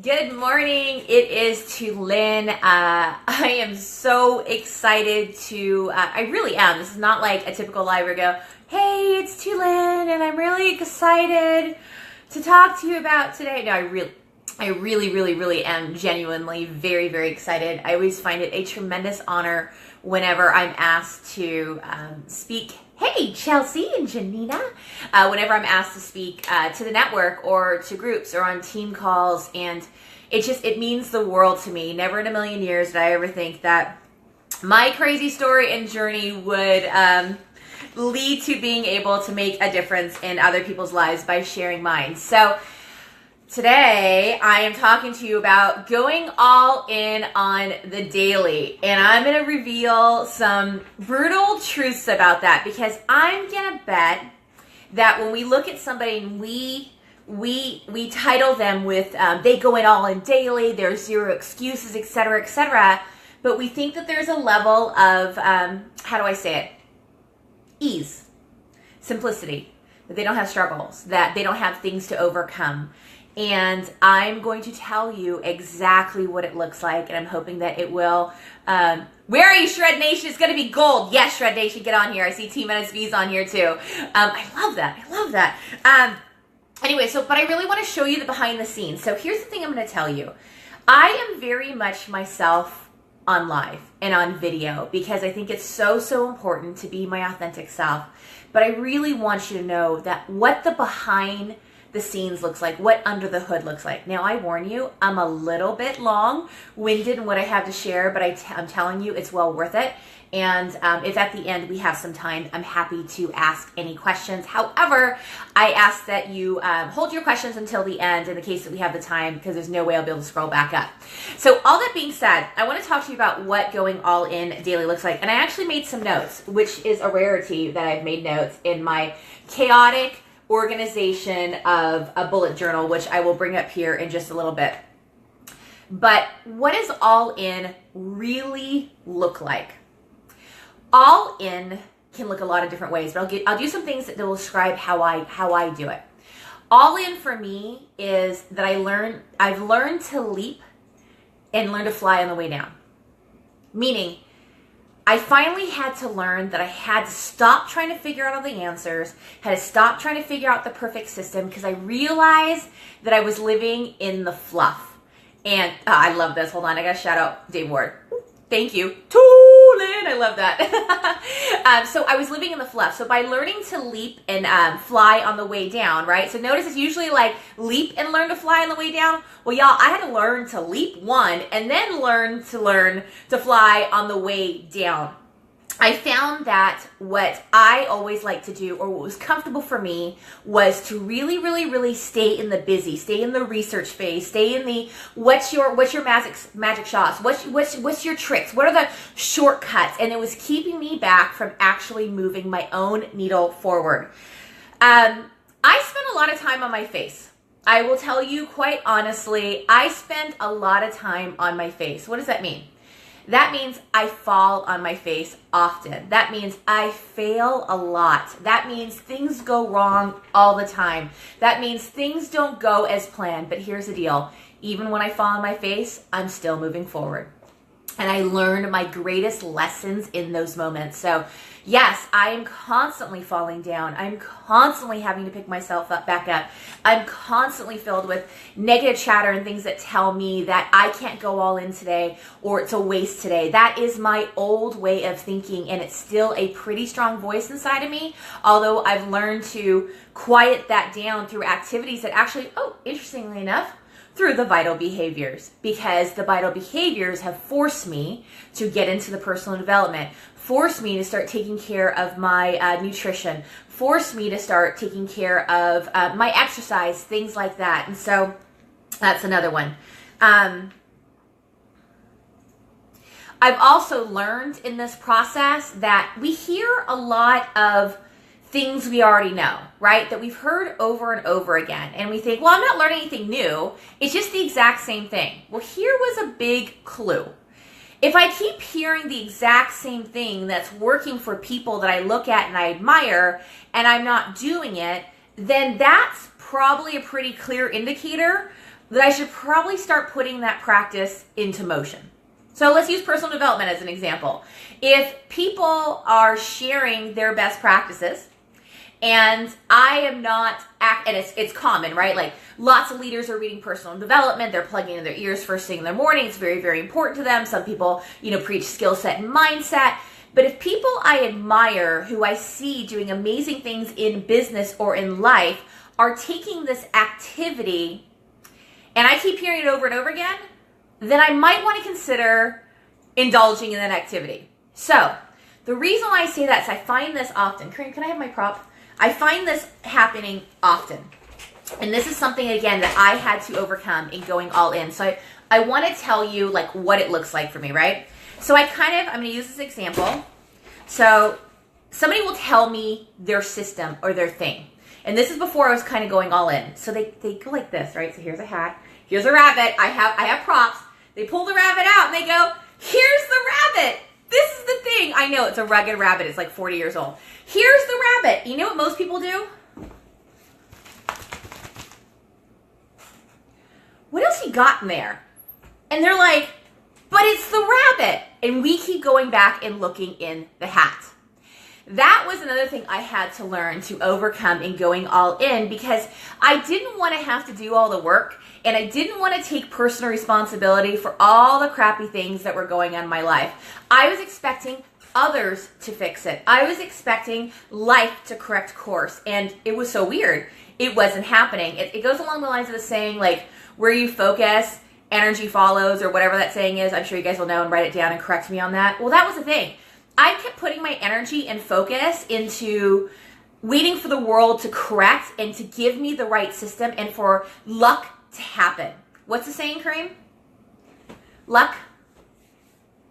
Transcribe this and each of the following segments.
Good morning. It is Tulin. I am so excited to, I really am. This is not like a typical live where I go, hey, it's Tulin, and I'm really excited to talk to you about today. No, I really am genuinely very, very excited. I always find it a tremendous honor whenever I'm asked to speak. Hey, Chelsea and Janina. Whenever I'm asked to speak to the network or to groups or on team calls, and it means the world to me. Never in a million years did I ever think that my crazy story and journey would lead to being able to make a difference in other people's lives by sharing mine. So today, I am talking to you about going all in on the daily, and I'm going to reveal some brutal truths about that, because I'm going to bet that when we look at somebody and we title them with they go in all in daily, there's zero excuses, etc., but we think that there's a level of how do I say it? Ease, simplicity, that they don't have struggles, that they don't have things to overcome. And I'm going to tell you exactly what it looks like, and I'm hoping that it will. Where are you, Shred Nation? It's going to be gold. Yes, Shred Nation, get on here. I see Team NSV's on here too. I love that. Anyway, but I really want to show you the behind the scenes. So here's the thing I'm going to tell you. I am very much myself on live and on video because I think it's so important to be my authentic self. But I really want you to know that what the behind the scenes looks like, what under the hood looks like. Now, I warn you, I'm a little bit long-winded in what I have to share, but I'm telling you, it's well worth it. And if at the end we have some time, I'm happy to ask any questions. However, I ask that you hold your questions until the end in the case that we have the time, because there's no way I'll be able to scroll back up. So all that being said, I want to talk to you about what going all in daily looks like. And I actually made some notes, which is a rarity that I've made notes in my chaotic organization of a bullet journal, which I will bring up here in just a little bit. But what does all in really look like? All in can look a lot of different ways, but I'll do some things that will describe how I do it. All in for me is that I've learned to leap and learn to fly on the way down. Meaning, I finally had to learn that I had to stop trying to figure out all the answers, had to stop trying to figure out the perfect system, because I realized that I was living in the fluff. And I love this. Hold on, I gotta shout out Dave Ward. Thank you. Tulin, I love that. So I was living in the fluff. So by learning to leap and fly on the way down, right? So notice it's usually like leap and learn to fly on the way down. Well, y'all, I had to learn to leap one and then learn to fly on the way down. I found that what I always like to do, or what was comfortable for me, was to really stay in the busy, stay in the research phase, stay in the what's your magic shots, what's your tricks, what are the shortcuts, and it was keeping me back from actually moving my own needle forward. I spent a lot of time on my face. I will tell you quite honestly, I spend a lot of time on my face. What does that mean? That means I fall on my face often. That means I fail a lot. That means things go wrong all the time. That means things don't go as planned. But here's the deal. Even when I fall on my face, I'm still moving forward. And I learn my greatest lessons in those moments. So yes, I am constantly falling down. I'm constantly having to pick myself back up. I'm constantly filled with negative chatter and things that tell me that I can't go all in today, or it's a waste today. That is my old way of thinking, and it's still a pretty strong voice inside of me, although I've learned to quiet that down through activities that actually, interestingly enough, through the vital behaviors, because the vital behaviors have forced me to get into the personal development, forced me to start taking care of my nutrition, forced me to start taking care of my exercise, things like that. And so that's another one. I've also learned in this process that we hear a lot of things we already know, right? That we've heard over and over again. And we think, well, I'm not learning anything new. It's just the exact same thing. Well, here was a big clue. If I keep hearing the exact same thing that's working for people that I look at and I admire, and I'm not doing it, then that's probably a pretty clear indicator that I should probably start putting that practice into motion. So let's use personal development as an example. If people are sharing their best practices, and I am not, and it's common, right? Like lots of leaders are reading personal development. They're plugging in their ears first thing in the morning. It's very, very important to them. Some people, preach skill set and mindset. But if people I admire, who I see doing amazing things in business or in life, are taking this activity, and I keep hearing it over and over again, then I might want to consider indulging in that activity. So the reason why I say that is I find this often. Kareem, can I have my prop? I find this happening often. And this is something, again, that I had to overcome in going all in. So I want to tell you like what it looks like for me, right? So I'm going to use this example. So somebody will tell me their system or their thing. And this is before I was kind of going all in. So they go like this, right? So here's a hat. Here's a rabbit. I have props. They pull the rabbit out and they go, here's the rabbit. This is the thing. I know it's a rugged rabbit. It's like 40 years old. Here's the rabbit. You know what most people do? What else you got in there? And they're like, but it's the rabbit. And we keep going back and looking in the hat. That was another thing I had to learn to overcome in going all in, because I didn't want to have to do all the work, and I didn't want to take personal responsibility for all the crappy things that were going on in my life. I was expecting others to fix it. I was expecting life to correct course, and it was so weird. It wasn't happening. It goes along the lines of the saying, like, where you focus, energy follows, or whatever that saying is. I'm sure you guys will know and write it down and correct me on that. Well, that was the thing. I kept putting my energy and focus into waiting for the world to correct and to give me the right system and for luck to happen. What's the saying, Kareem? Luck?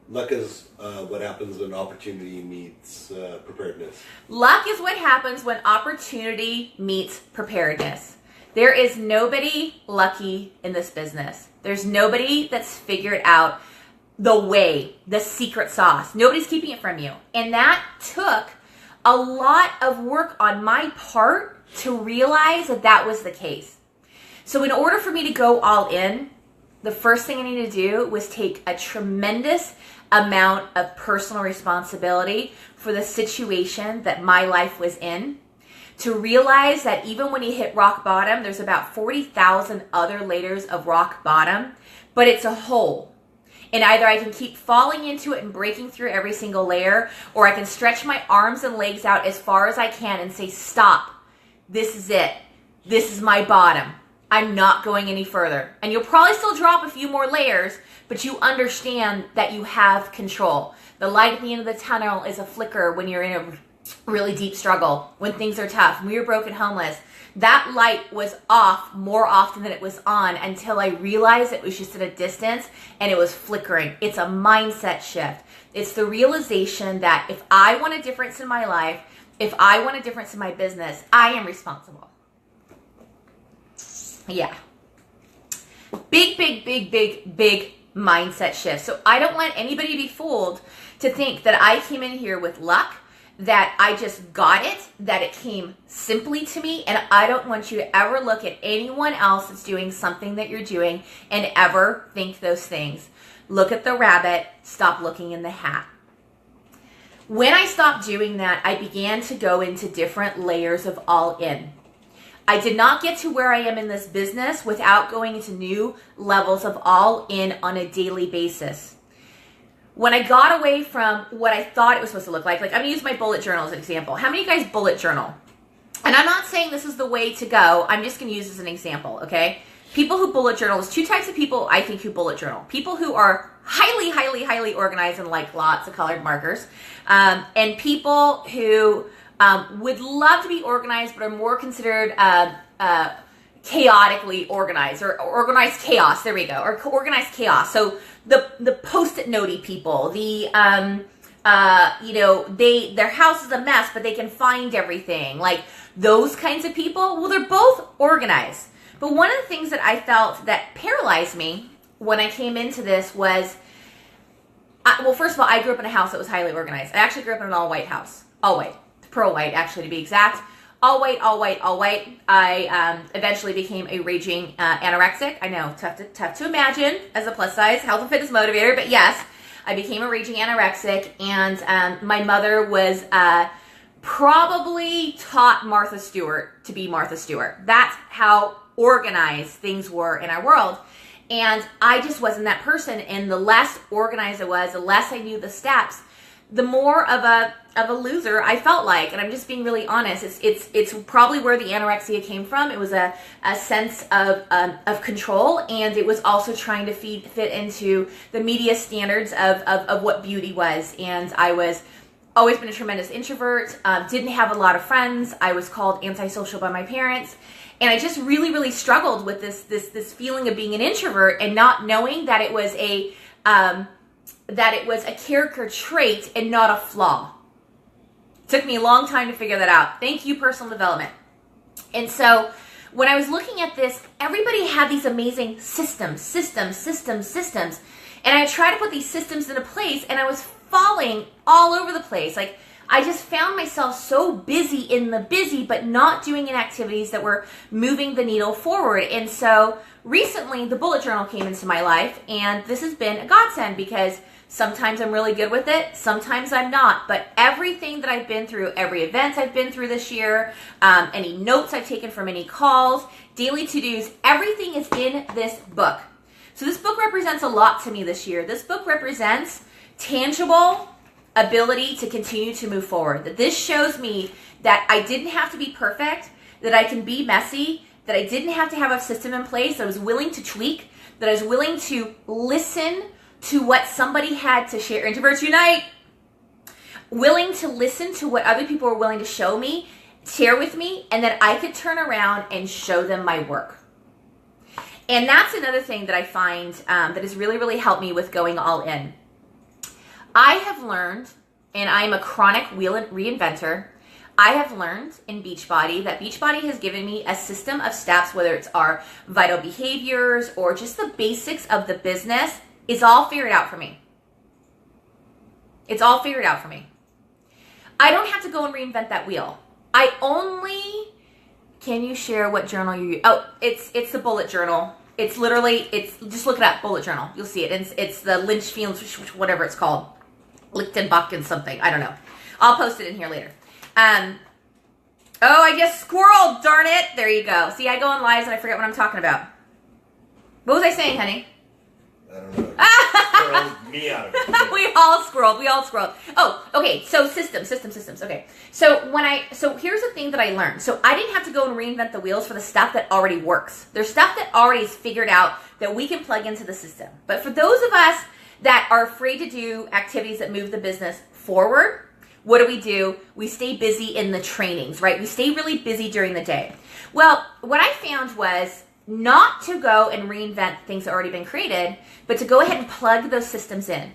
Luck is what happens when opportunity meets preparedness. Luck is what happens when opportunity meets preparedness. There is nobody lucky in this business. There's nobody that's figured out the way, the secret sauce. Nobody's keeping it from you. And that took a lot of work on my part to realize that that was the case. So in order for me to go all in, the first thing I needed to do was take a tremendous amount of personal responsibility for the situation that my life was in, to realize that even when you hit rock bottom, there's about 40,000 other layers of rock bottom, but it's a hole. And either I can keep falling into it and breaking through every single layer, or I can stretch my arms and legs out as far as I can and say, stop, this is it. This is my bottom. I'm not going any further. And you'll probably still drop a few more layers, but you understand that you have control. The light at the end of the tunnel is a flicker when you're in a really deep struggle, when things are tough, when you're broken homeless. That light was off more often than it was on until I realized it was just at a distance and it was flickering. It's a mindset shift. It's the realization that if I want a difference in my life, if I want a difference in my business, I am responsible. Yeah. Big mindset shift. So I don't want anybody to be fooled to think that I came in here with luck, that I just got it, that it came simply to me, and I don't want you to ever look at anyone else that's doing something that you're doing and ever think those things. Look at the rabbit, stop looking in the hat. When I stopped doing that, I began to go into different layers of all in. I did not get to where I am in this business without going into new levels of all in on a daily basis. When I got away from what I thought it was supposed to look like I'm going to use my bullet journal as an example. How many of you guys bullet journal? And I'm not saying this is the way to go. I'm just going to use this as an example, okay? People who bullet journal, there's two types of people I think who bullet journal. People who are highly organized and like lots of colored markers. And people who would love to be organized but are more considered chaotically organized, or organized chaos. There we go. Or organized chaos. So the post-it notey people, their house is a mess, but they can find everything. Like those kinds of people. Well, they're both organized. But one of the things that I felt that paralyzed me when I came into this was, first of all, I grew up in a house that was highly organized. I actually grew up in an all-white house. All white. Pearl white, actually, to be exact. all white, all white, all white. I eventually became a raging anorexic. I know, tough to imagine as a plus size health and fitness motivator, but yes, I became a raging anorexic, and my mother was probably taught Martha Stewart to be Martha Stewart. That's how organized things were in our world. And I just wasn't that person. And the less organized I was, the less I knew the steps, the more of a loser I felt like. And I'm just being really honest. It's probably where the anorexia came from. It was a sense of control, and it was also trying to fit into the media standards of what beauty was. And I was always been a tremendous introvert, didn't have a lot of friends. I was called antisocial by my parents. And I just really, really struggled with this feeling of being an introvert and not knowing that it was a character trait and not a flaw. It took me a long time to figure that out. Thank you, personal development. And so when I was looking at this, everybody had these amazing systems. And I tried to put these systems into place, and I was falling all over the place. Like, I just found myself so busy in the busy, but not doing in activities that were moving the needle forward. And so recently the bullet journal came into my life, and this has been a godsend because sometimes I'm really good with it, sometimes I'm not. But everything that I've been through, every event I've been through this year, any notes I've taken from any calls, daily to-dos, everything is in this book. So this book represents a lot to me this year. This book represents tangible ability to continue to move forward. That this shows me that I didn't have to be perfect, that I can be messy, that I didn't have to have a system in place, that I was willing to tweak, that I was willing to listen to what somebody had to share. Introverts unite! Willing to listen to what other people were willing to show me, share with me, and that I could turn around and show them my work. And that's another thing that I find that has really, really helped me with going all in. I have learned, and I'm a chronic reinventor, I have learned in Beachbody that Beachbody has given me a system of steps, whether it's our vital behaviors or just the basics of the business, is all figured out for me. It's all figured out for me. I don't have to go and reinvent that wheel. I only, can you share what journal you use? Oh, it's the bullet journal. It's literally, just look it up, bullet journal. You'll see it. It's the Lynchfield, whatever it's called. Lichtenbuck something. I don't know. I'll post it in here later. Oh, I just squirreled, darn it. There you go. See, I go on lives and I forget what I'm talking about. What was I saying, honey? I don't know. Squirreled me out of it. We all squirreled. Oh, okay. So systems. Okay. So here's the thing that I learned. So I didn't have to go and reinvent the wheels for the stuff that already works. There's stuff that already is figured out that we can plug into the system. But for those of us that are afraid to do activities that move the business forward, what do? We stay busy in the trainings, right? We stay really busy during the day. Well, what I found was not to go and reinvent things that already been created, but to go ahead and plug those systems in.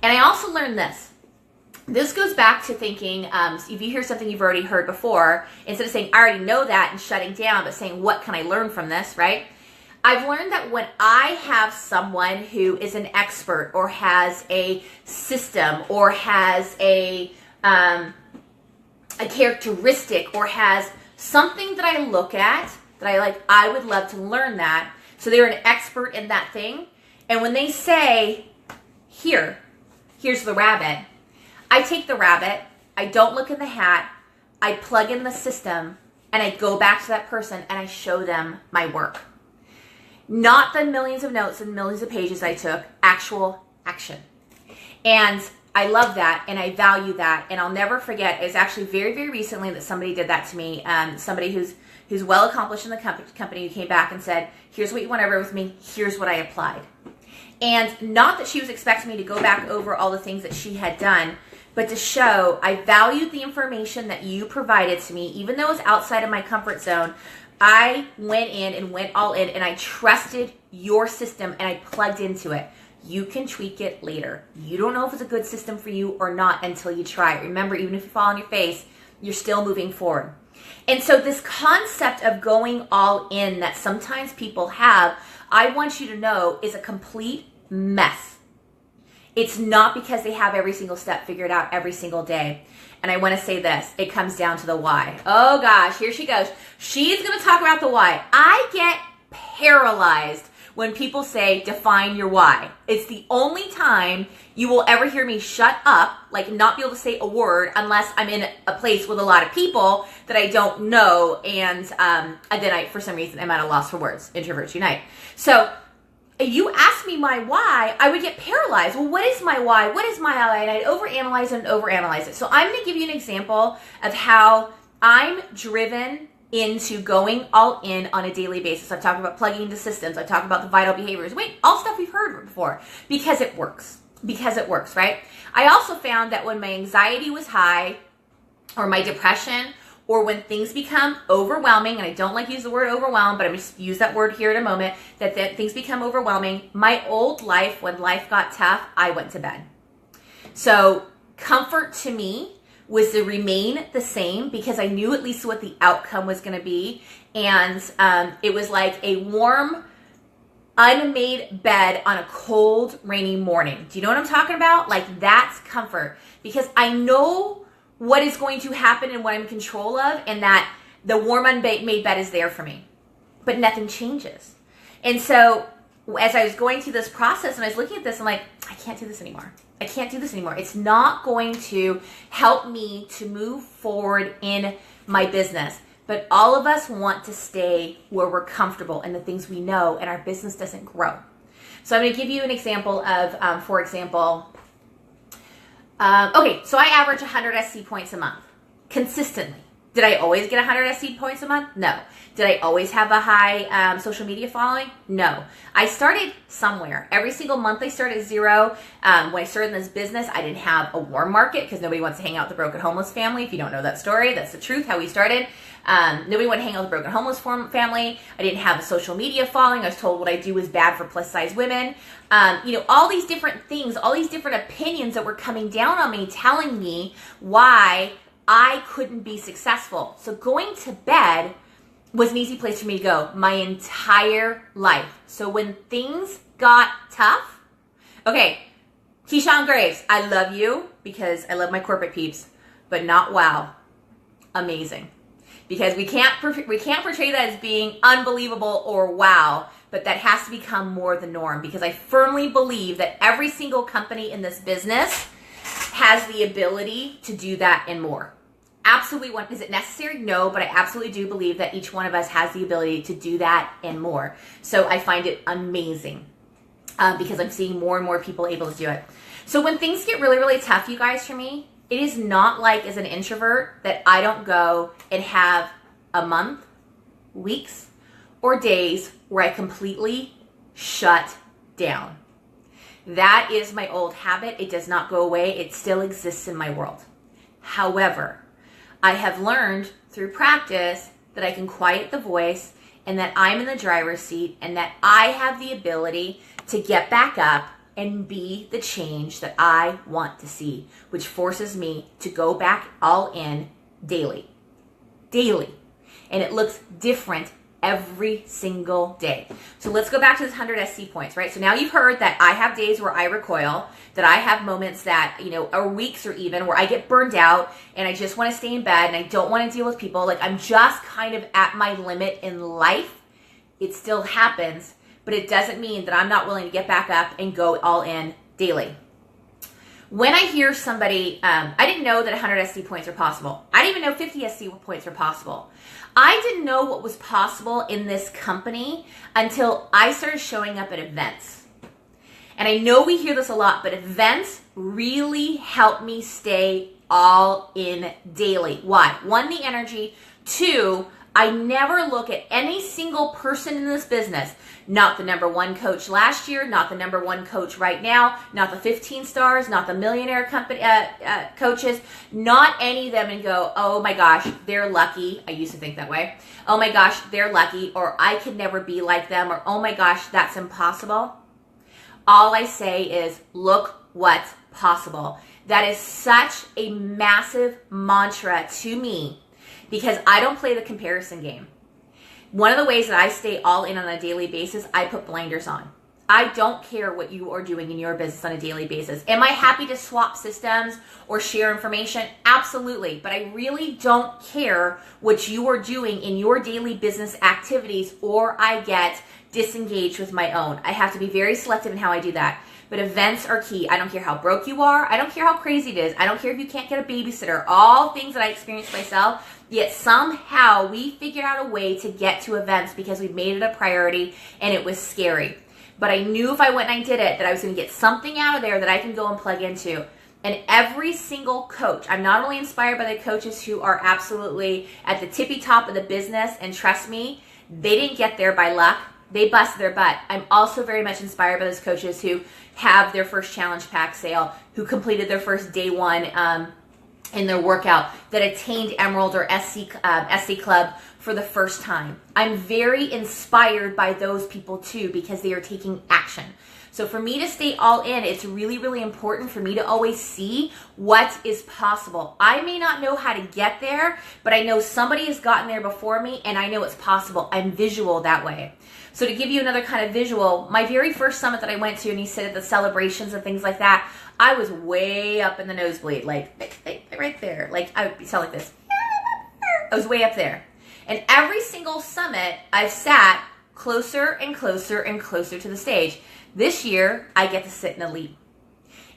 And I also learned this. This goes back to thinking, if you hear something you've already heard before, instead of saying, I already know that and shutting down, but saying, what can I learn from this, right? I've learned that when I have someone who is an expert or has a system or has a characteristic or has something that I look at that I like, I would love to learn that. So they're an expert in that thing. And when they say, here's the rabbit, I take the rabbit, I don't look in the hat, I plug in the system, and I go back to that person and I show them my work. Not the millions of notes and millions of pages I took, actual action. And I love that and I value that. And I'll never forget, it was actually very, very recently that somebody did that to me. Somebody who's well accomplished in the company who came back and said, here's what you went over with me, here's what I applied. And not that she was expecting me to go back over all the things that she had done, but to show I valued the information that you provided to me, even though it was outside of my comfort zone. I went in and went all in and I trusted your system and I plugged into it. You can tweak it later. You don't know if it's a good system for you or not until you try it. Remember, even if you fall on your face, you're still moving forward. And so this concept of going all in that sometimes people have, I want you to know is a complete mess. It's not because they have every single step figured out every single day. And I want to say this, it comes down to the why. Oh gosh, here she goes. She's going to talk about the why. I get paralyzed when people say, define your why. It's the only time you will ever hear me shut up, like not be able to say a word unless I'm in a place with a lot of people that I don't know. And then I, for some reason, am at a loss for words. Introverts unite. So if you ask me my why, I would get paralyzed. Well, what is my why? What is my why? And I'd overanalyze it. So I'm going to give you an example of how I'm driven into going all in on a daily basis. I've talked about plugging into systems. I've talked about the vital behaviors. All stuff we've heard before because it works. Because it works, right? I also found that when my anxiety was high or my depression or when things become overwhelming, and I don't like to use the word overwhelm, but I'm just use that word here in a moment, that things become overwhelming. My old life, when life got tough, I went to bed. So comfort to me was to remain the same because I knew at least what the outcome was going to be. And it was like a warm, unmade bed on a cold, rainy morning. Do you know what I'm talking about? Like that's comfort because I know what is going to happen and what I'm in control of, and that the warm, unmade bed is there for me. But nothing changes. And so as I was going through this process and I was looking at this, I'm like, I can't do this anymore. I can't do this anymore. It's not going to help me to move forward in my business. But all of us want to stay where we're comfortable and the things we know, and our business doesn't grow. So I'm going to give you an example of, for example, okay, so I average 100 SC points a month consistently. Did I always get 100 SC points a month? No. Did I always have a high social media following? No. I started somewhere. Every single month I started at zero. When I started in this business, I didn't have a warm market because nobody wants to hang out with the broken homeless family. If you don't know that story, that's the truth, how we started. Nobody wanted to hang out with the broken homeless family. I didn't have a social media following. I was told what I do was bad for plus size women. All these different things, all these different opinions that were coming down on me, telling me why I couldn't be successful. So going to bed was an easy place for me to go my entire life. So when things got tough, okay, Keyshawn Graves, I love you because I love my corporate peeps, but not wow, amazing. Because we can't portray that as being unbelievable or wow, but that has to become more the norm because I firmly believe that every single company in this business has the ability to do that and more. Absolutely. Is it necessary? No, but I absolutely do believe that each one of us has the ability to do that and more. So I find it amazing because I'm seeing more and more people able to do it. So when things get really, really tough, you guys, for me, it is not like as an introvert that I don't go and have a month, weeks, or days where I completely shut down. That is my old habit. It does not go away. It still exists in my world. However, I have learned through practice that I can quiet the voice and that I'm in the driver's seat and that I have the ability to get back up and be the change that I want to see, which forces me to go back all in daily. Daily. And it looks different every single day. So let's go back to this 100 SC points, right? So now you've heard that I have days where I recoil, that I have moments that, or weeks or even where I get burned out and I just want to stay in bed and I don't want to deal with people. Like I'm just kind of at my limit in life. It still happens, but it doesn't mean that I'm not willing to get back up and go all in daily. When I hear somebody, I didn't know that 100 SC points are possible. I didn't even know 50 SC points are possible. I didn't know what was possible in this company until I started showing up at events. And I know we hear this a lot, but events really help me stay all in daily. Why? One, the energy. Two, I never look at any single person in this business, not the number one coach last year, not the number one coach right now, not the 15 stars, not the millionaire company coaches, not any of them and go, oh my gosh, they're lucky. I used to think that way. Oh my gosh, they're lucky, or I could never be like them, or oh my gosh, that's impossible. All I say is, look what's possible. That is such a massive mantra to me because I don't play the comparison game. One of the ways that I stay all in on a daily basis, I put blinders on. I don't care what you are doing in your business on a daily basis. Am I happy to swap systems or share information? Absolutely. But I really don't care what you are doing in your daily business activities, or I get disengaged with my own. I have to be very selective in how I do that. But events are key. I don't care how broke you are. I don't care how crazy it is. I don't care if you can't get a babysitter. All things that I experienced myself. Yet somehow we figured out a way to get to events because we made it a priority, and it was scary. But I knew if I went and I did it, that I was going to get something out of there that I can go and plug into. And every single coach, I'm not only inspired by the coaches who are absolutely at the tippy top of the business, and trust me, they didn't get there by luck. They busted their butt. I'm also very much inspired by those coaches who have their first challenge pack sale, who completed their first day one in their workout, that attained Emerald or SC Club for the first time. I'm very inspired by those people too, because they are taking action. So for me to stay all in, it's really, really important for me to always see what is possible. I may not know how to get there, but I know somebody has gotten there before me, and I know it's possible. I'm visual that way. So to give you another kind of visual, my very first summit that I went to, and you said at the celebrations and things like that, I was way up in the nosebleed, like right there. Like I would sound like this. I was way up there. And every single summit, I've sat closer and closer and closer to the stage. This year, I get to sit in elite.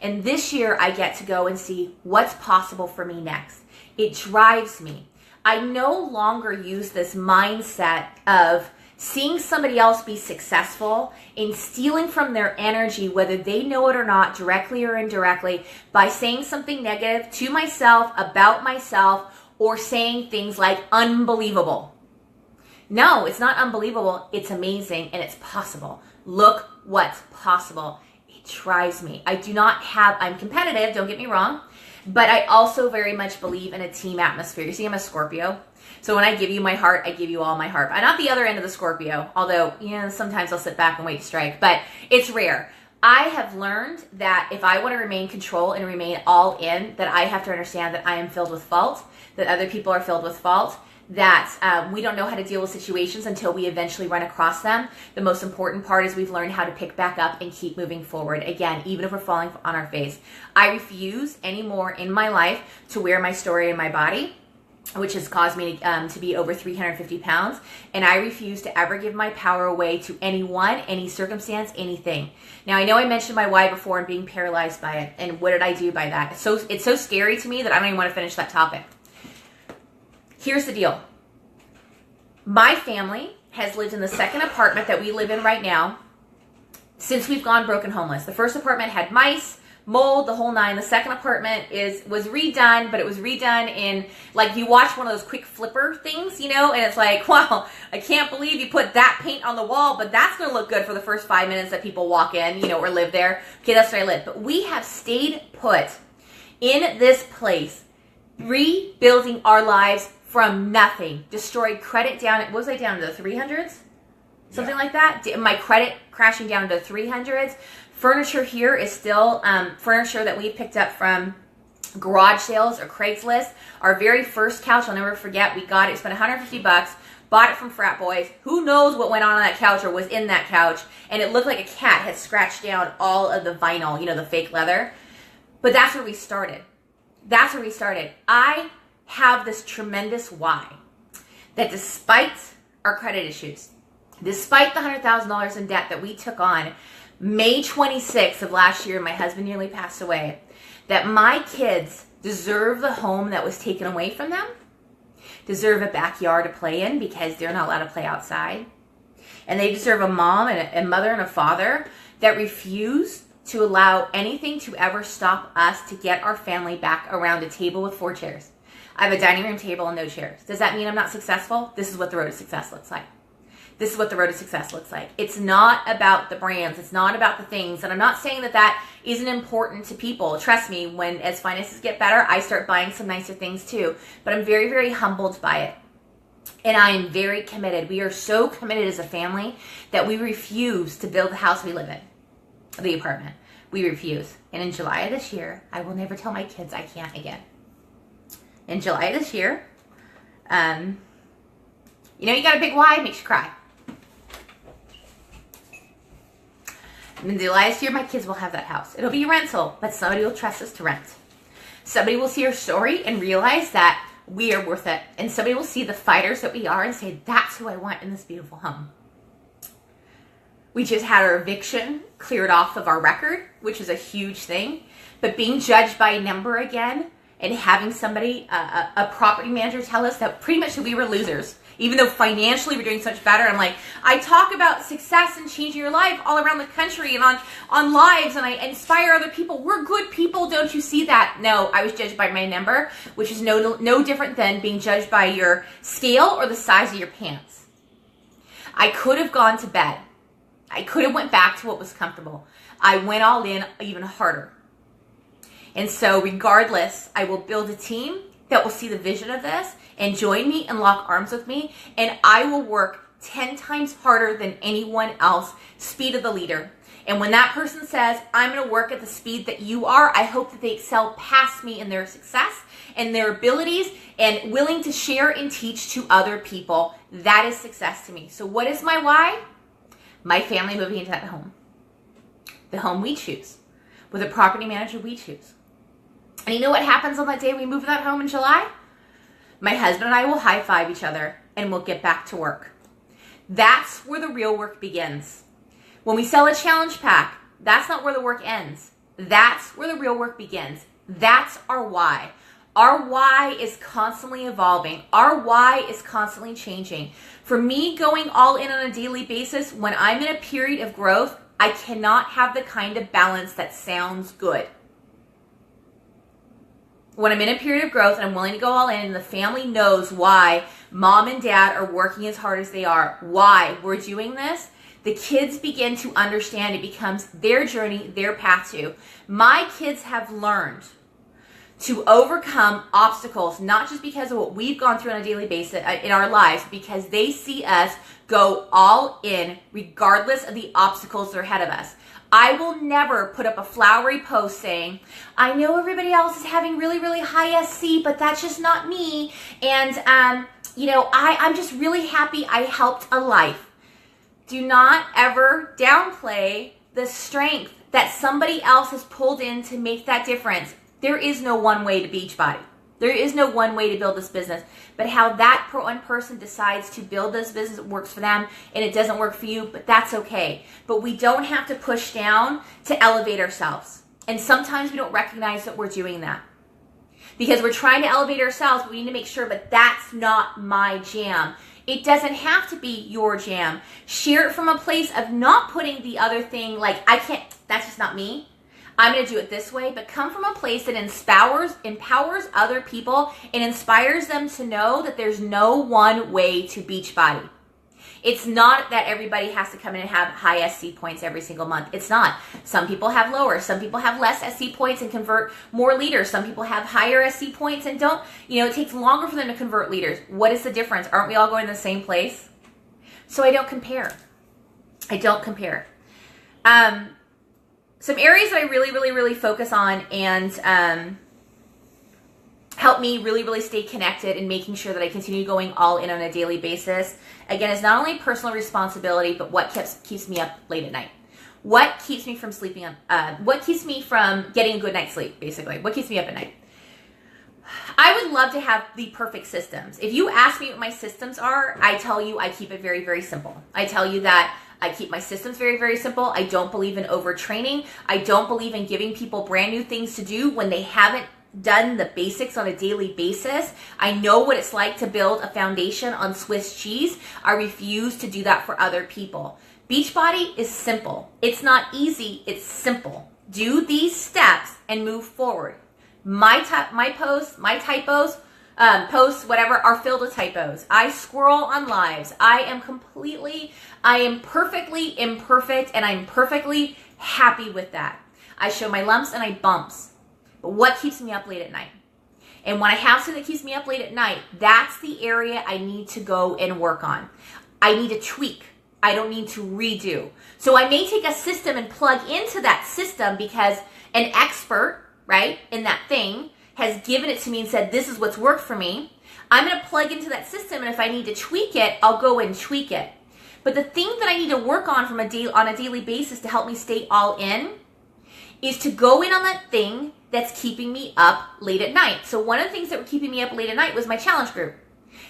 And this year, I get to go and see what's possible for me next. It drives me. I no longer use this mindset of seeing somebody else be successful and stealing from their energy, whether they know it or not, directly or indirectly, by saying something negative to myself, about myself, or saying things like unbelievable. No, it's not unbelievable. It's amazing, and it's possible. Look what's possible. It drives me. I'm competitive, don't get me wrong, but I also very much believe in a team atmosphere. You see, I'm a Scorpio. So when I give you my heart, I give you all my heart. I'm not the other end of the Scorpio, although, sometimes I'll sit back and wait to strike, but it's rare. I have learned that if I want to remain control and remain all in, that I have to understand that I am filled with fault, that other people are filled with fault, that we don't know how to deal with situations until we eventually run across them. The most important part is we've learned how to pick back up and keep moving forward. Again, even if we're falling on our face. I refuse anymore in my life to wear my story in my body, which has caused me to be over 350 pounds. And I refuse to ever give my power away to anyone, any circumstance, anything. Now, I know I mentioned my why before and being paralyzed by it. And what did I do by that? It's so scary to me that I don't even want to finish that topic. Here's the deal. My family has lived in the second apartment that we live in right now since we've gone broke and homeless. The first apartment had mice, mold, the whole nine. The second apartment was redone, but it was redone in, like, you watch one of those quick flipper things, and it's like, wow, I can't believe you put that paint on the wall, but that's going to look good for the first 5 minutes that people walk in, or live there. Okay, that's where I live. But we have stayed put in this place, rebuilding our lives from nothing. Destroyed credit down, what was I down to the 300s? Something like that. My credit crashing down to 300s. Furniture here is still furniture that we picked up from garage sales or Craigslist. Our very first couch, I'll never forget, we got it, spent $150, bought it from frat boys. Who knows what went on that couch or was in that couch, and it looked like a cat had scratched down all of the vinyl, the fake leather. But that's where we started. That's where we started. I have this tremendous why that despite our credit issues, despite the $100,000 in debt that we took on May 26th of last year, my husband nearly passed away, that my kids deserve the home that was taken away from them, deserve a backyard to play in because they're not allowed to play outside, and they deserve a mom and a mother and a father that refuse to allow anything to ever stop us to get our family back around a table with 4 chairs. I have a dining room table and no chairs. Does that mean I'm not successful? This is what the road to success looks like. This is what the road to success looks like. It's not about the brands. It's not about the things. And I'm not saying that that isn't important to people. Trust me, as finances get better, I start buying some nicer things too. But I'm very, very humbled by it. And I am very committed. We are so committed as a family that we refuse to build the house we live in, the apartment. We refuse. And in July of this year, I will never tell my kids I can't again. In July of this year, you got a big why, it makes you cry. And the last year, my kids will have that house. It'll be a rental, but somebody will trust us to rent. Somebody will see our story and realize that we are worth it. And somebody will see the fighters that we are and say, that's who I want in this beautiful home. We just had our eviction cleared off of our record, which is a huge thing. But being judged by a number again and having somebody, a property manager, tell us that pretty much that we were losers. Even though financially we're doing so much better. I'm like, I talk about success and changing your life all around the country and on lives, and I inspire other people. We're good people, don't you see that? No, I was judged by my number, which is no different than being judged by your scale or the size of your pants. I could have gone to bed. I could have went back to what was comfortable. I went all in even harder. And so regardless, I will build a team that will see the vision of this and join me and lock arms with me, and I will work 10 times harder than anyone else, speed of the leader. And when that person says, I'm going to work at the speed that you are, I hope that they excel past me in their success and their abilities and willing to share and teach to other people. That is success to me. So what is my why? My family moving into that home. The home we choose. With a property manager we choose. And you know what happens on that day we move in that home in July? My husband and I will high five each other and we'll get back to work. That's where the real work begins. When we sell a challenge pack, that's not where the work ends. That's where the real work begins. That's our why. Our why is constantly evolving. Our why is constantly changing. For me, going all in on a daily basis, when I'm in a period of growth, I cannot have the kind of balance that sounds good. When I'm in a period of growth and I'm willing to go all in and the family knows why mom and dad are working as hard as they are, why we're doing this, the kids begin to understand. It becomes their journey, their path to. My kids have learned to overcome obstacles, not just because of what we've gone through on a daily basis in our lives, because they see us go all in regardless of the obstacles that are ahead of us. I will never put up a flowery post saying, I know everybody else is having really, really high SC, but that's just not me. And, I'm just really happy I helped a life. Do not ever downplay the strength that somebody else has pulled in to make that difference. There is no one way to Beachbody. There is no one way to build this business, but how that one person decides to build this business works for them and it doesn't work for you, but that's okay. But we don't have to push down to elevate ourselves. And sometimes we don't recognize that we're doing that because we're trying to elevate ourselves, but we need to make sure, but that's not my jam. It doesn't have to be your jam. Share it from a place of not putting the other thing like, I can't, that's just not me. I'm going to do it this way, but come from a place that empowers other people and inspires them to know that there's no one way to Beachbody. It's not that everybody has to come in and have high SC points every single month. It's not. Some people have lower. Some people have less SC points and convert more leaders. Some people have higher SC points and don't, it takes longer for them to convert leaders. What is the difference? Aren't we all going to the same place? So I don't compare. Some areas that I really, really, really focus on and help me really, really stay connected and making sure that I continue going all in on a daily basis. Again, it's not only personal responsibility, but what keeps me up late at night. What keeps me from sleeping what keeps me from getting a good night's sleep, basically. What keeps me up at night? I would love to have the perfect systems. If you ask me what my systems are, I tell you I keep it very, very simple. I tell you that I keep my systems very, very simple. I don't believe in overtraining. I don't believe in giving people brand new things to do when they haven't done the basics on a daily basis. I know what it's like to build a foundation on Swiss cheese. I refuse to do that for other people. Beachbody is simple. It's not easy. It's simple. Do these steps and move forward. My posts, whatever, are filled with typos. I squirrel on lives. I am perfectly imperfect, and I'm perfectly happy with that. I show my lumps and my bumps. But what keeps me up late at night? And when I have something that keeps me up late at night, that's the area I need to go and work on. I need to tweak. I don't need to redo. So I may take a system and plug into that system because an expert, right, in that thing has given it to me and said, this is what's worked for me. I'm going to plug into that system, and if I need to tweak it, I'll go and tweak it. But the thing that I need to work on on a daily basis to help me stay all in is to go in on that thing that's keeping me up late at night. So one of the things that were keeping me up late at night was my challenge group.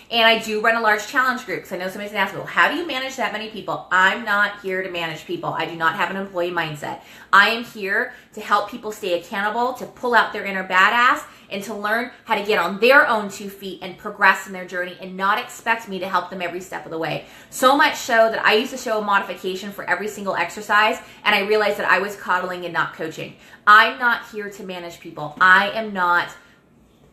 And I do run a large challenge group. So I know somebody's going to ask me, well, how do you manage that many people? I'm not here to manage people. I do not have an employee mindset. I am here to help people stay accountable, to pull out their inner badass, and to learn how to get on their own 2 feet and progress in their journey and not expect me to help them every step of the way. So much so that I used to show a modification for every single exercise, and I realized that I was coddling and not coaching. I'm not here to manage people. I am not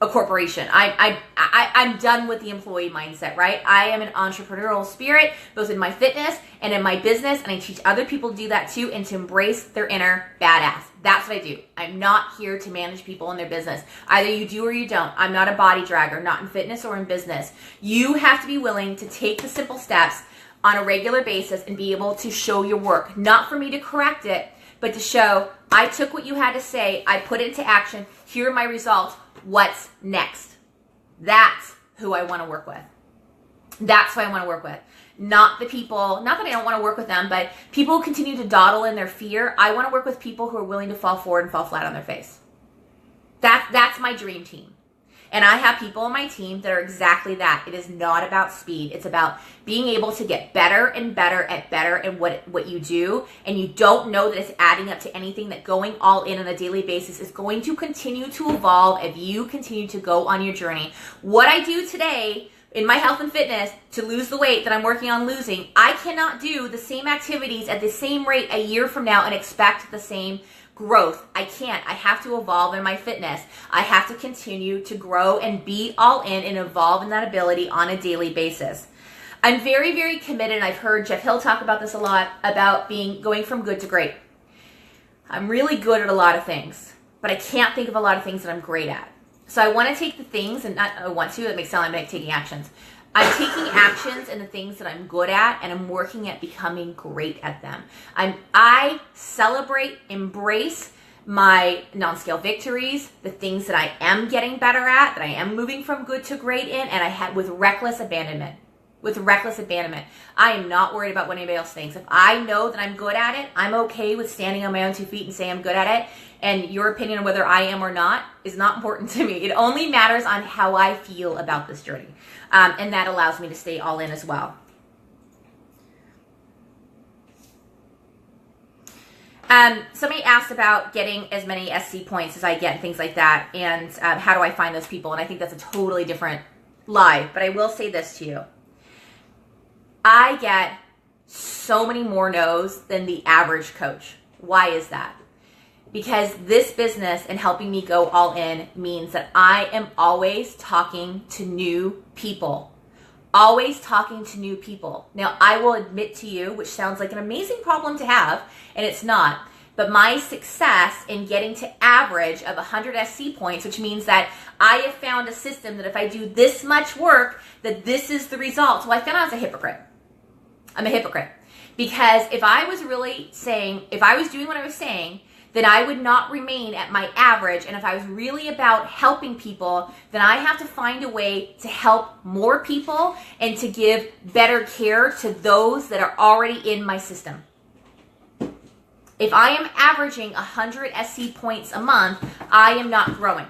a corporation. I'm done with the employee mindset, right? I am an entrepreneurial spirit, both in my fitness and in my business, and I teach other people to do that too and to embrace their inner badass. That's what I do. I'm not here to manage people in their business. Either you do or you don't. I'm not a body dragger, not in fitness or in business. You have to be willing to take the simple steps on a regular basis and be able to show your work. Not for me to correct it, but to show I took what you had to say, I put it into action, here are my results. What's next? That's who I want to work with. That's who I want to work with. Not the people, not that I don't want to work with them, but people who continue to dawdle in their fear. I want to work with people who are willing to fall forward and fall flat on their face. That's my dream team. And I have people on my team that are exactly that. It is not about speed. It's about being able to get better and better at what you do. And you don't know that it's adding up to anything, that going all in on a daily basis is going to continue to evolve if you continue to go on your journey. What I do today in my health and fitness to lose the weight that I'm working on losing, I cannot do the same activities at the same rate a year from now and expect the same growth. I can't. I have to evolve in my fitness. I have to continue to grow and be all in and evolve in that ability on a daily basis. I'm very, very committed, and I've heard Jeff Hill talk about this a lot, about going from good to great. I'm really good at a lot of things, but I can't think of a lot of things that I'm great at. So I want to take the things, and not I want to, it makes it sound like I'm taking actions. I'm taking actions in the things that I'm good at, and I'm working at becoming great at them. I celebrate, embrace my non-scale victories, the things that I am getting better at, that I am moving from good to great in, and I had with reckless abandonment. With reckless abandonment. I am not worried about what anybody else thinks. If I know that I'm good at it, I'm okay with standing on my own 2 feet and saying I'm good at it. And your opinion on whether I am or not is not important to me. It only matters on how I feel about this journey. And that allows me to stay all in as well. Somebody asked about getting as many SC points as I get and things like that. And how do I find those people? And I think that's a totally different live. But I will say this to you. I get so many more no's than the average coach. Why is that? Because this business and helping me go all in means that I am always talking to new people. Always talking to new people. Now, I will admit to you, which sounds like an amazing problem to have, and it's not, but my success in getting to average of 100 SC points, which means that I have found a system that if I do this much work, that this is the result. So I found I was a hypocrite. I'm a hypocrite. Because if I was really saying, if I was doing what I was saying, then I would not remain at my average. And if I was really about helping people, then I have to find a way to help more people and to give better care to those that are already in my system. If I am averaging 100 SC points a month, I am not growing.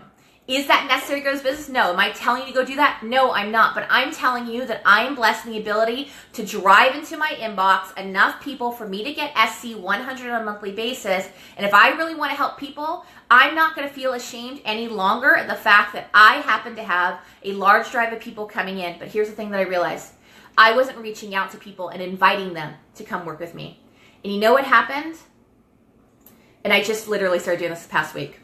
Is that necessary to go to business? No. Am I telling you to go do that? No, I'm not. But I'm telling you that I am blessed in the ability to drive into my inbox enough people for me to get SC 100 on a monthly basis. And if I really want to help people, I'm not going to feel ashamed any longer at the fact that I happen to have a large drive of people coming in. But here's the thing that I realized. I wasn't reaching out to people and inviting them to come work with me. And you know what happened? And I just literally started doing this past week.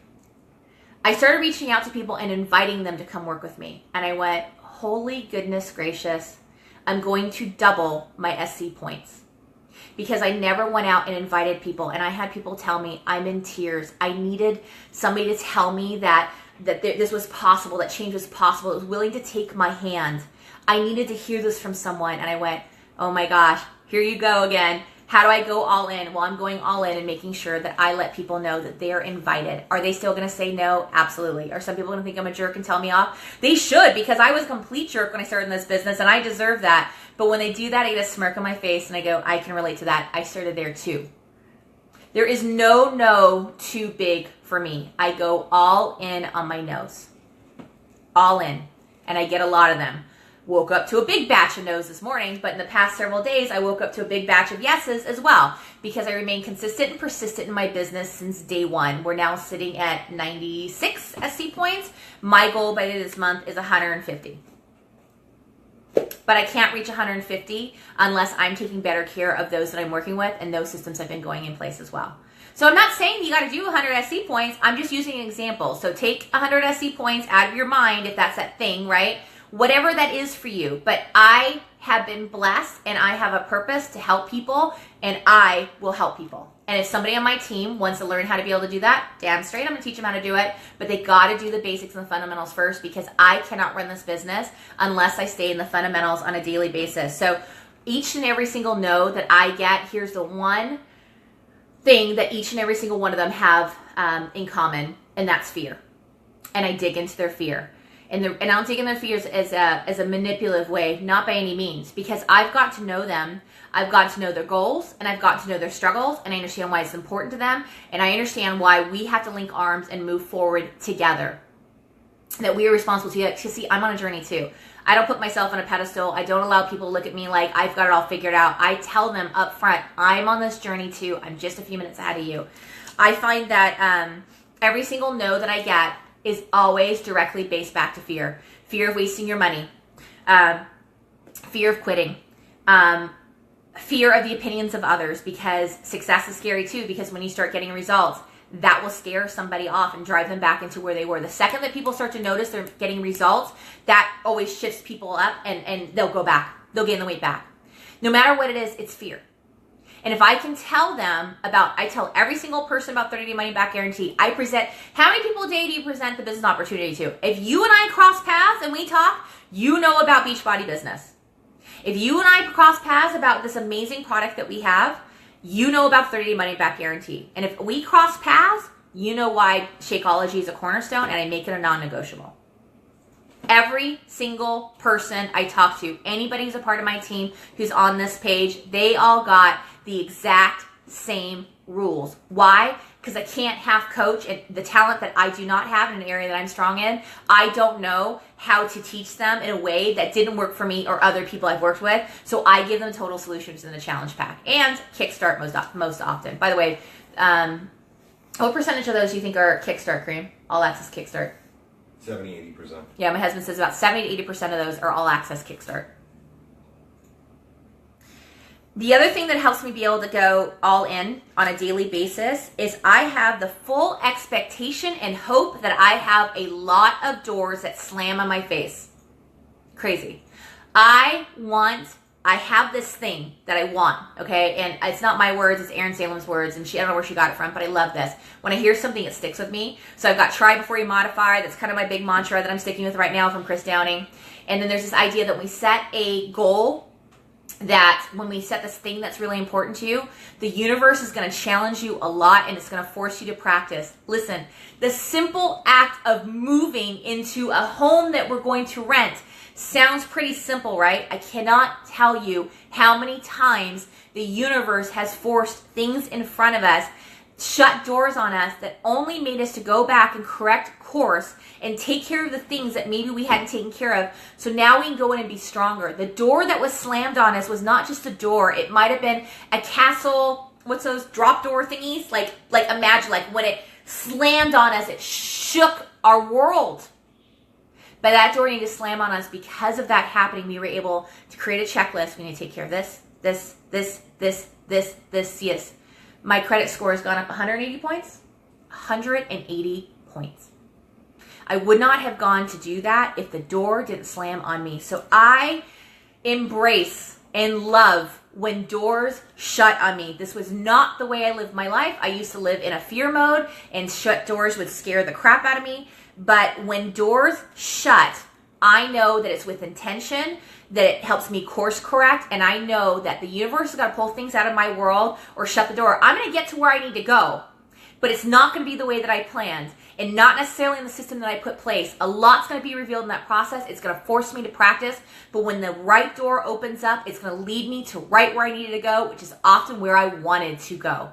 I started reaching out to people and inviting them to come work with me. And I went, holy goodness gracious, I'm going to double my SC points. Because I never went out and invited people. And I had people tell me, I'm in tears. I needed somebody to tell me that this was possible, that change was possible. It was willing to take my hand. I needed to hear this from someone. And I went, oh my gosh, here you go again. How do I go all in? Well, I'm going all in and making sure that I let people know that they're invited. Are they still going to say no? Absolutely. Are some people going to think I'm a jerk and tell me off? They should, because I was a complete jerk when I started in this business, and I deserve that. But when they do that, I get a smirk on my face and I go, I can relate to that. I started there too. There is no too big for me. I go all in on my no's. All in. And I get a lot of them. Woke up to a big batch of no's this morning, but in the past several days, I woke up to a big batch of yeses as well, because I remain consistent and persistent in my business since day one. We're now sitting at 96 SC points. My goal by the end of this month is 150. But I can't reach 150 unless I'm taking better care of those that I'm working with, and those systems have been going in place as well. So I'm not saying you got to do 100 SC points. I'm just using an example. So take 100 SC points out of your mind if that's that thing, right? Whatever that is for you. But I have been blessed and I have a purpose to help people, and I will help people. And if somebody on my team wants to learn how to be able to do that, damn straight, I'm going to teach them how to do it. But they got to do the basics and the fundamentals first, because I cannot run this business unless I stay in the fundamentals on a daily basis. So each and every single no that I get, here's the one thing that each and every single one of them have in common, and that's fear. And I dig into their fear. And I don't dig in their fears as a manipulative way, not by any means, because I've got to know them. I've got to know their goals, and I've got to know their struggles, and I understand why it's important to them, and I understand why we have to link arms and move forward together. That we are responsible to see, I'm on a journey too. I don't put myself on a pedestal. I don't allow people to look at me like I've got it all figured out. I tell them up front, I'm on this journey too. I'm just a few minutes ahead of you. I find that every single no that I get is always directly based back to fear. Fear of wasting your money. Fear of quitting. Fear of the opinions of others, because success is scary too, because when you start getting results, that will scare somebody off and drive them back into where they were. The second that people start to notice they're getting results, that always shifts people up, and they'll go back. They'll gain the weight back. No matter what it is, it's fear. And if I can tell them I tell every single person about 30-day money back guarantee. I present, how many people a day do you present the business opportunity to? If you and I cross paths and we talk, you know about Beachbody business. If you and I cross paths about this amazing product that we have, you know about 30-day money back guarantee. And if we cross paths, you know why Shakeology is a cornerstone, and I make it a non-negotiable. Every single person I talk to, anybody who's a part of my team who's on this page, they all got the exact same rules. Why? Because I can't half coach, and the talent that I do not have in an area that I'm strong in, I don't know how to teach them in a way that didn't work for me or other people I've worked with. So I give them total solutions in the challenge pack and Kickstart most often. By the way, what percentage of those do you think are Kickstart, Cream? All access Kickstart? 70-80%. Yeah, my husband says about 70 to 80% of those are all access Kickstart. The other thing that helps me be able to go all in on a daily basis is I have the full expectation and hope that I have a lot of doors that slam on my face. Crazy. I have this thing that I want, okay? And it's not my words, it's Erin Salem's words, and I don't know where she got it from, but I love this. When I hear something, it sticks with me. So I've got try before you modify. That's kind of my big mantra that I'm sticking with right now from Chris Downing. And then there's this idea that we set a goal, that when we set this thing that's really important to you, the universe is going to challenge you a lot, and it's going to force you to practice. Listen, the simple act of moving into a home that we're going to rent sounds pretty simple, right? I cannot tell you how many times the universe has forced things in front of us, shut doors on us that only made us to go back and correct course and take care of the things that maybe we hadn't taken care of. So now we can go in and be stronger. The door that was slammed on us was not just a door. It might have been a castle. What's those drop door thingies? Like imagine like when it slammed on us, it shook our world. But that door needed to slam on us. Because of that happening, we were able to create a checklist. We need to take care of this. Yes. My credit score has gone up 180 points. 180 points. I would not have gone to do that if the door didn't slam on me. So I embrace and love when doors shut on me. This was not the way I lived my life. I used to live in a fear mode, and shut doors would scare the crap out of me. But when doors shut, I know that it's with intention, that it helps me course correct, and I know that the universe has got to pull things out of my world or shut the door. I'm going to get to where I need to go, but it's not going to be the way that I planned. and not necessarily in the system that I put place. A lot's going to be revealed in that process. It's going to force me to practice, but when the right door opens up, it's going to lead me to right where I needed to go, which is often where I wanted to go.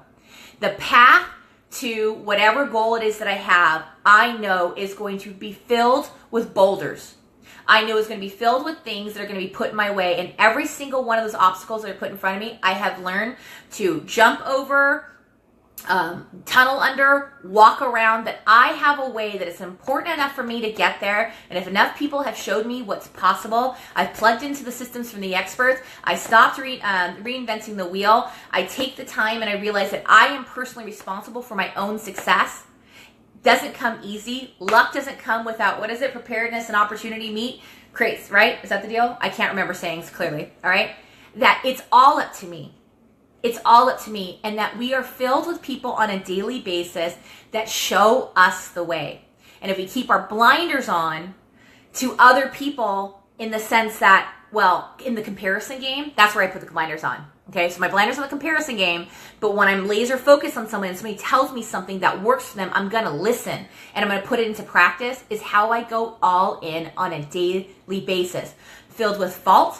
The path to whatever goal it is that I have, I know is going to be filled with boulders. I know it's going to be filled with things that are going to be put in my way, and every single one of those obstacles that are put in front of me, I have learned to jump over, tunnel under, walk around, that I have a way that is important enough for me to get there. And if enough people have showed me what's possible, I've plugged into the systems from the experts, I stopped reinventing the wheel, I take the time and I realize that I am personally responsible for my own success. Doesn't come easy. Luck doesn't come without, what is it? Preparedness and opportunity meet creates, right? Is that the deal? I can't remember sayings clearly, all right? That it's all up to me. It's all up to me, and that we are filled with people on a daily basis that show us the way. And if we keep our blinders on to other people in the sense that, well, in the comparison game, that's where I put the blinders on. Okay, so my blinders on the comparison game, but when I'm laser focused on someone and somebody tells me something that works for them, I'm going to listen and I'm going to put it into practice, is how I go all in on a daily basis. Filled with fault,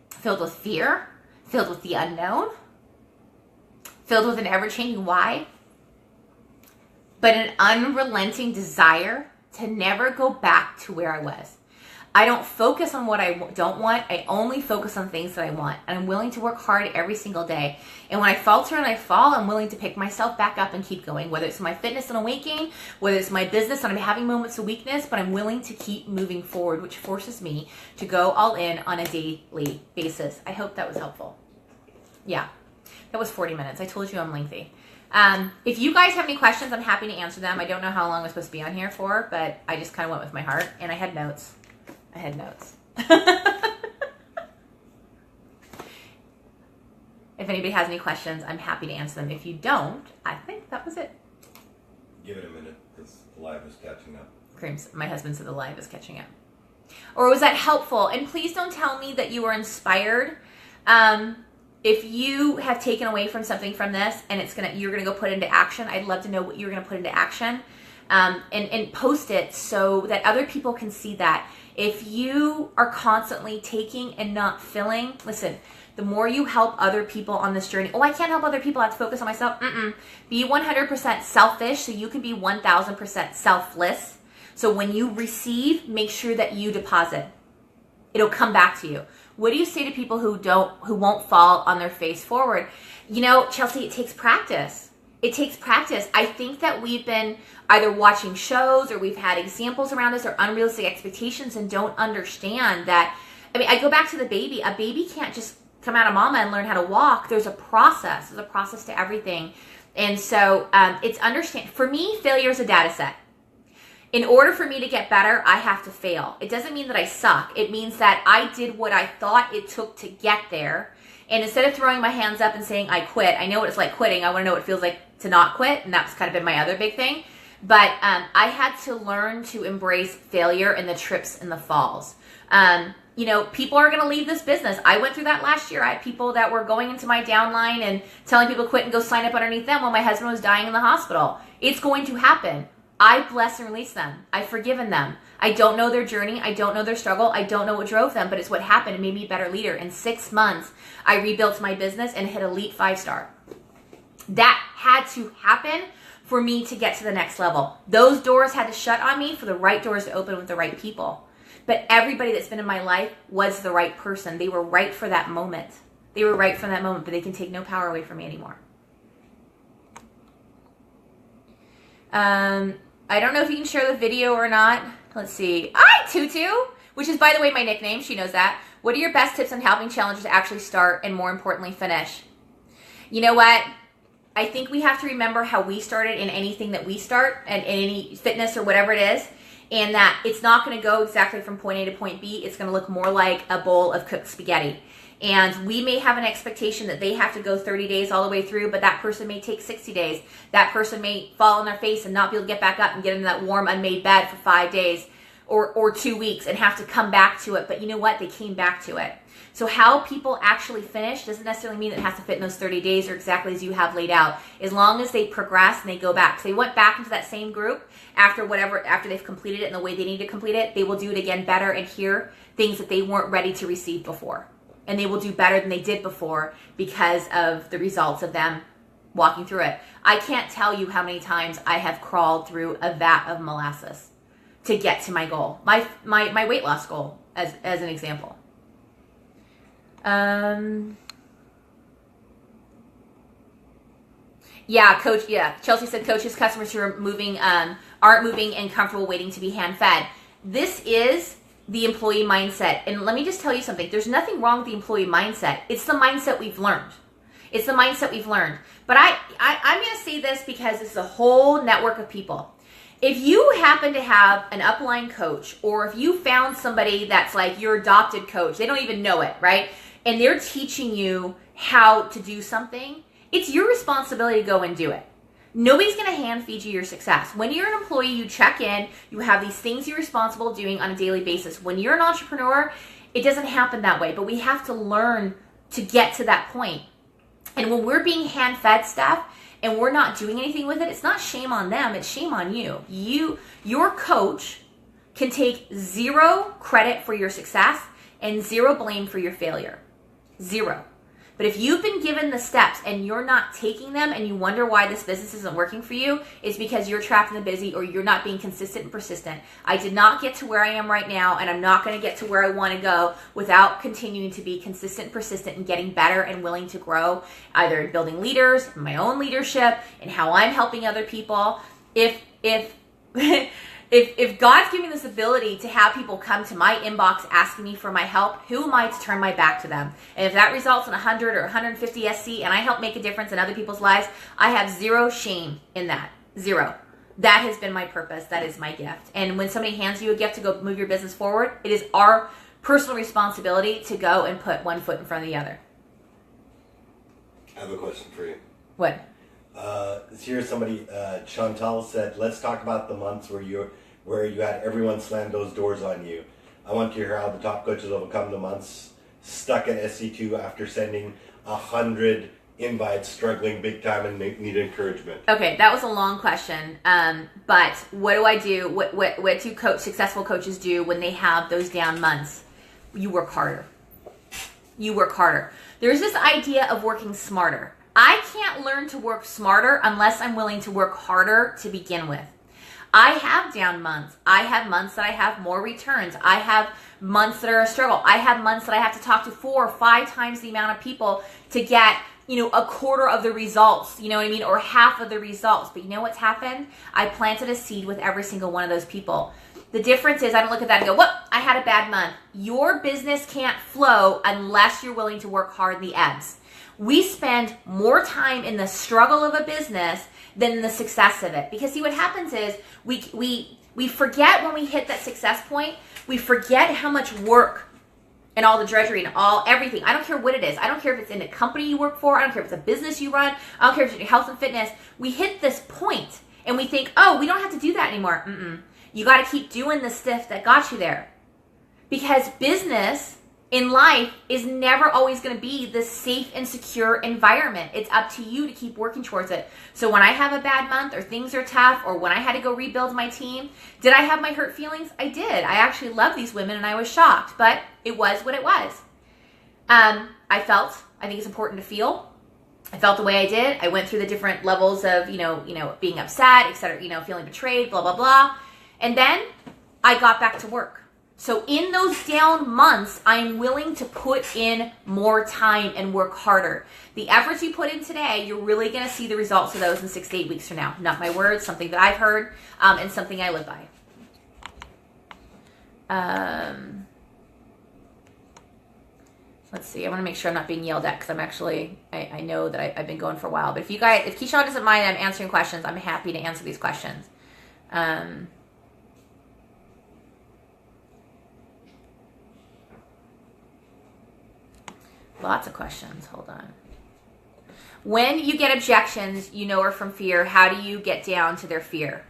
filled with fear, filled with the unknown, filled with an ever-changing why, but an unrelenting desire to never go back to where I was. I don't focus on what I don't want. I only focus on things that I want. And I'm willing to work hard every single day. And when I falter and I fall, I'm willing to pick myself back up and keep going. Whether it's my fitness and a weight gain, whether it's my business and I'm having moments of weakness, but I'm willing to keep moving forward, which forces me to go all in on a daily basis. I hope that was helpful. Yeah, that was 40 minutes. I told you I'm lengthy. If you guys have any questions, I'm happy to answer them. I don't know how long I'm supposed to be on here for, but I just kind of went with my heart, and I had notes. If anybody has any questions, I'm happy to answer them. If you don't, I think that was it. Give it a minute, because the live is catching up. Creams, my husband said the live is catching up. Or was that helpful? And please don't tell me that you were inspired. If you have taken away from something from this and you're gonna go put it into action, I'd love to know what you're gonna put into action. And post it so that other people can see that. If you are constantly taking and not filling, listen, the more you help other people on this journey, I can't help other people, I have to focus on myself. Be 100% selfish so you can be 1000% selfless. So when you receive, make sure that you deposit. It'll come back to you. What do you say to people who won't fall on their face forward? You know, Chelsea, it takes practice. It takes practice. I think that we've been either watching shows or we've had examples around us or unrealistic expectations and don't understand that. I mean, I go back to the baby. A baby can't just come out of mama and learn how to walk. There's a process. There's a process to everything. And so for me, failure is a data set. In order for me to get better, I have to fail. It doesn't mean that I suck. It means that I did what I thought it took to get there. And instead of throwing my hands up and saying, I quit, I know what it's like quitting. I want to know what it feels like to not quit. And that's kind of been my other big thing. But I had to learn to embrace failure and the trips and the falls. You know, people are going to leave this business. I went through that last year. I had people that were going into my downline and telling people to quit and go sign up underneath them while my husband was dying in the hospital. It's going to happen. I bless and release them. I've forgiven them. I don't know their journey. I don't know their struggle. I don't know what drove them, but it's what happened. It made me a better leader. In 6 months, I rebuilt my business and hit elite 5-star. That had to happen for me to get to the next level. Those doors had to shut on me for the right doors to open with the right people. But everybody that's been in my life was the right person. They were right for that moment. They were right for that moment, but they can take no power away from me anymore. I don't know if you can share the video or not. Let's see. Hi, Tutu, which is, by the way, my nickname. She knows that. What are your best tips on helping challengers actually start and, more importantly, finish? You know what? I think we have to remember how we started in anything that we start, and in any fitness or whatever it is, and that it's not going to go exactly from point A to point B. It's going to look more like a bowl of cooked spaghetti. And we may have an expectation that they have to go 30 days all the way through, but that person may take 60 days. That person may fall on their face and not be able to get back up and get into that warm, unmade bed for 5 days. or 2 weeks and have to come back to it. But you know what? They came back to it. So how people actually finish doesn't necessarily mean that it has to fit in those 30 days or exactly as you have laid out. As long as they progress and they go back. So they went back into that same group after they've completed it in the way they need to complete it, they will do it again better and hear things that they weren't ready to receive before. And they will do better than they did before because of the results of them walking through it. I can't tell you how many times I have crawled through a vat of molasses to get to my goal, my weight loss goal, as an example. Yeah, coach. Yeah, Chelsea said coaches, customers who are moving, aren't moving and comfortable waiting to be hand fed. This is the employee mindset, and let me just tell you something. There's nothing wrong with the employee mindset. It's the mindset we've learned. It's the mindset we've learned. But I'm going to say this because it's a whole network of people. If you happen to have an upline coach, or if you found somebody that's like your adopted coach, they don't even know it, right? And they're teaching you how to do something, it's your responsibility to go and do it. Nobody's going to hand feed you your success. When you're an employee, you check in, you have these things you're responsible doing on a daily basis. When you're an entrepreneur, it doesn't happen that way, but we have to learn to get to that point. And when we're being hand fed stuff and we're not doing anything with it, it's not shame on them, it's shame on you. Your coach can take 0 credit for your success and 0 blame for your failure. 0. But if you've been given the steps and you're not taking them and you wonder why this business isn't working for you, it's because you're trapped in the busy or you're not being consistent and persistent. I did not get to where I am right now, and I'm not going to get to where I want to go without continuing to be consistent, persistent, and getting better and willing to grow, either in building leaders, my own leadership, and how I'm helping other people. If God's giving this ability to have people come to my inbox asking me for my help, who am I to turn my back to them? And if that results in 100 or 150 SC and I help make a difference in other people's lives, I have 0 shame in that. 0. That has been my purpose. That is my gift. And when somebody hands you a gift to go move your business forward, it is our personal responsibility to go and put one foot in front of the other. I have a question for you. What? Here's somebody, Chantal said, let's talk about the months where you had everyone slam those doors on you. I want to hear how the top coaches overcome the months stuck at SC2 after sending 100 invites, struggling big time and need encouragement. Okay, that was a long question. But what do I do? What do successful coaches do when they have those down months? You work harder. You work harder. There's this idea of working smarter. I can't learn to work smarter unless I'm willing to work harder to begin with. I have down months. I have months that I have more returns. I have months that are a struggle. I have months that I have to talk to 4 or 5 times the amount of people to get, a quarter of the results, you know what I mean? Or half of the results. But you know what's happened? I planted a seed with every single one of those people. The difference is I don't look at that and go, whoop, I had a bad month. Your business can't flow unless you're willing to work hard in the ebbs. We spend more time in the struggle of a business than the success of it. Because see, what happens is we forget when we hit that success point, we forget how much work and all the drudgery and everything. I don't care what it is. I don't care if it's in a company you work for. I don't care if it's a business you run. I don't care if it's in your health and fitness. We hit this point and we think, oh, we don't have to do that anymore. You got to keep doing the stuff that got you there. Because business in life is never always going to be this safe and secure environment. It's up to you to keep working towards it. So when I have a bad month or things are tough or when I had to go rebuild my team, did I have my hurt feelings? I did. I actually love these women and I was shocked, but it was what it was. I think it's important to feel. I felt the way I did. I went through the different levels of, being upset, etc., feeling betrayed, blah, blah, blah. And then I got back to work. So in those down months, I'm willing to put in more time and work harder. The efforts you put in today, you're really going to see the results of those in 6 to 8 weeks from now. Not my words, something that I've heard, and something I live by. Let's see. I want to make sure I'm not being yelled at because I'm actually, I know that I've been going for a while. But if Keyshawn doesn't mind I'm answering questions, I'm happy to answer these questions. Lots of questions. Hold on. When you get objections, are from fear. How do you get down to their fear?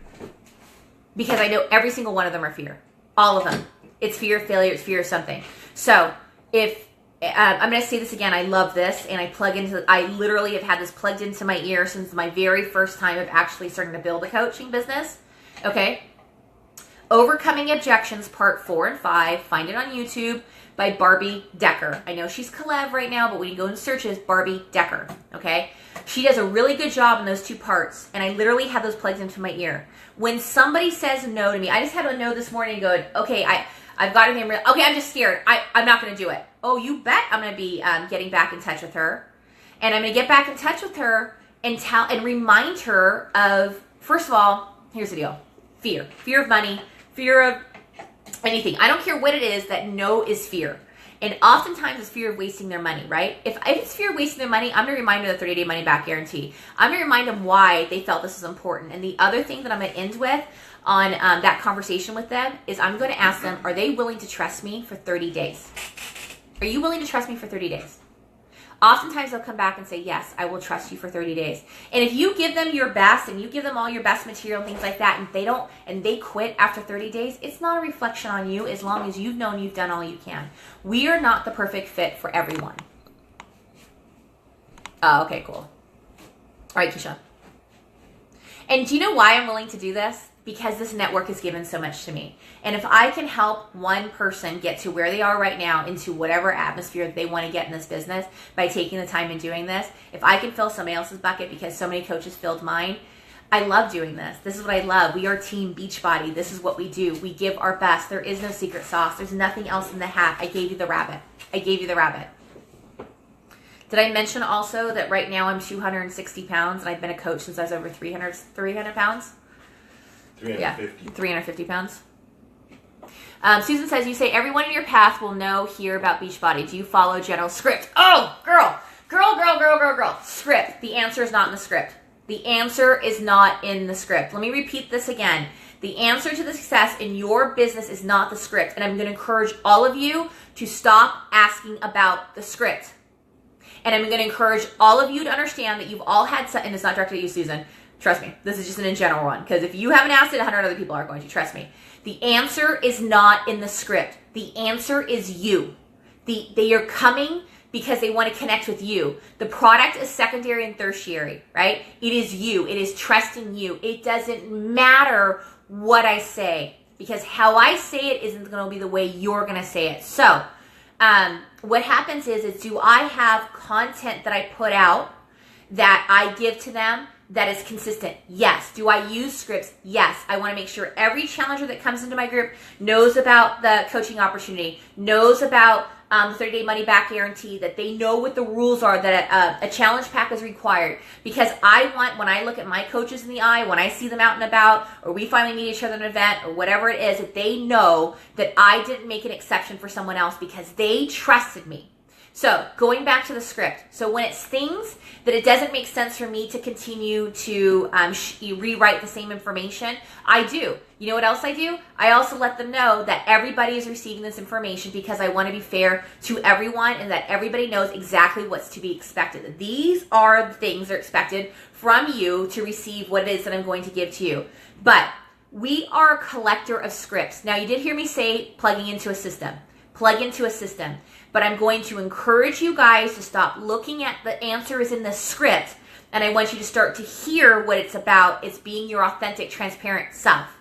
Because I know every single one of them are fear. All of them. It's fear of failure. It's fear of something. So if I'm going to say this again, I love this, and I literally have had this plugged into my ear since my very first time of actually starting to build a coaching business. Okay. Overcoming Objections, part 4 and 5. Find it on YouTube by Barbie Decker. I know she's collab right now, but when you go and search it, it's Barbie Decker. Okay. She does a really good job in those 2 parts, and I literally have those plugged into my ear. When somebody says no to me, I just had a no this morning going, okay, I've got it. Okay, I'm just scared. I'm not going to do it. Oh, you bet I'm going to be getting back in touch with her. And I'm going to get back in touch with her and remind her of, first of all, here's the deal. Fear. Fear of money. Fear of anything. I don't care what it is, that no is fear. And oftentimes it's fear of wasting their money, right? If it's fear of wasting their money, I'm going to remind them of the 30-day money-back guarantee. I'm going to remind them why they felt this is important. And the other thing that I'm going to end with on that conversation with them is I'm going to ask them, are they willing to trust me for 30 days? Are you willing to trust me for 30 days? Oftentimes they'll come back and say, yes, I will trust you for 30 days. And if you give them your best and you give them all your best material and things like that, and they quit after 30 days, it's not a reflection on you as long as you've known you've done all you can. We are not the perfect fit for everyone. Oh, okay, cool. All right, Keisha. And do you know why I'm willing to do this? Because this network has given so much to me. And if I can help one person get to where they are right now into whatever atmosphere that they want to get in this business by taking the time and doing this, if I can fill somebody else's bucket because so many coaches filled mine, I love doing this. This is what I love. We are Team Beachbody. This is what we do. We give our best. There is no secret sauce. There's nothing else in the hat. I gave you the rabbit. I gave you the rabbit. Did I mention also that right now I'm 260 pounds and I've been a coach since I was over 300 pounds? 350. Yeah, 350 pounds. Susan says, you say everyone in your path will know here about Beachbody. Do you follow general script? Oh, girl. Script. The answer is not in the script. The answer is not in the script. Let me repeat this again. The answer to the success in your business is not the script. And I'm going to encourage all of you to stop asking about the script. And I'm going to encourage all of you to understand that you've all had, and it's not directed at you, Susan. Trust me, this is just an in general one. Because if you haven't asked it, 100 other people are going to. Trust me. The answer is not in the script. The answer is you. They are coming because they want to connect with you. The product is secondary and tertiary, right? It is you. It is trusting you. It doesn't matter what I say, because how I say it isn't going to be the way you're going to say it. So what happens is do I have content that I put out that I give to them that is consistent? Yes. Do I use scripts? Yes. I want to make sure every challenger that comes into my group knows about the coaching opportunity, knows about the 30-day money-back guarantee, that they know what the rules are, that a challenge pack is required. Because I want, when I look at my coaches in the eye, when I see them out and about, or we finally meet each other at an event, or whatever it is, that they know that I didn't make an exception for someone else because they trusted me. So going back to the script. So when it's things that it doesn't make sense for me to continue to rewrite the same information, I do. You know what else I do? I also let them know that everybody is receiving this information because I want to be fair to everyone and that everybody knows exactly what's to be expected. These are the things that are expected from you to receive what it is that I'm going to give to you. But we are a collector of scripts. Now, you did hear me say plugging into a system. Plug into a system. But I'm going to encourage you guys to stop looking at the answers in the script, and I want you to start to hear what it's about. It's being your authentic, transparent self.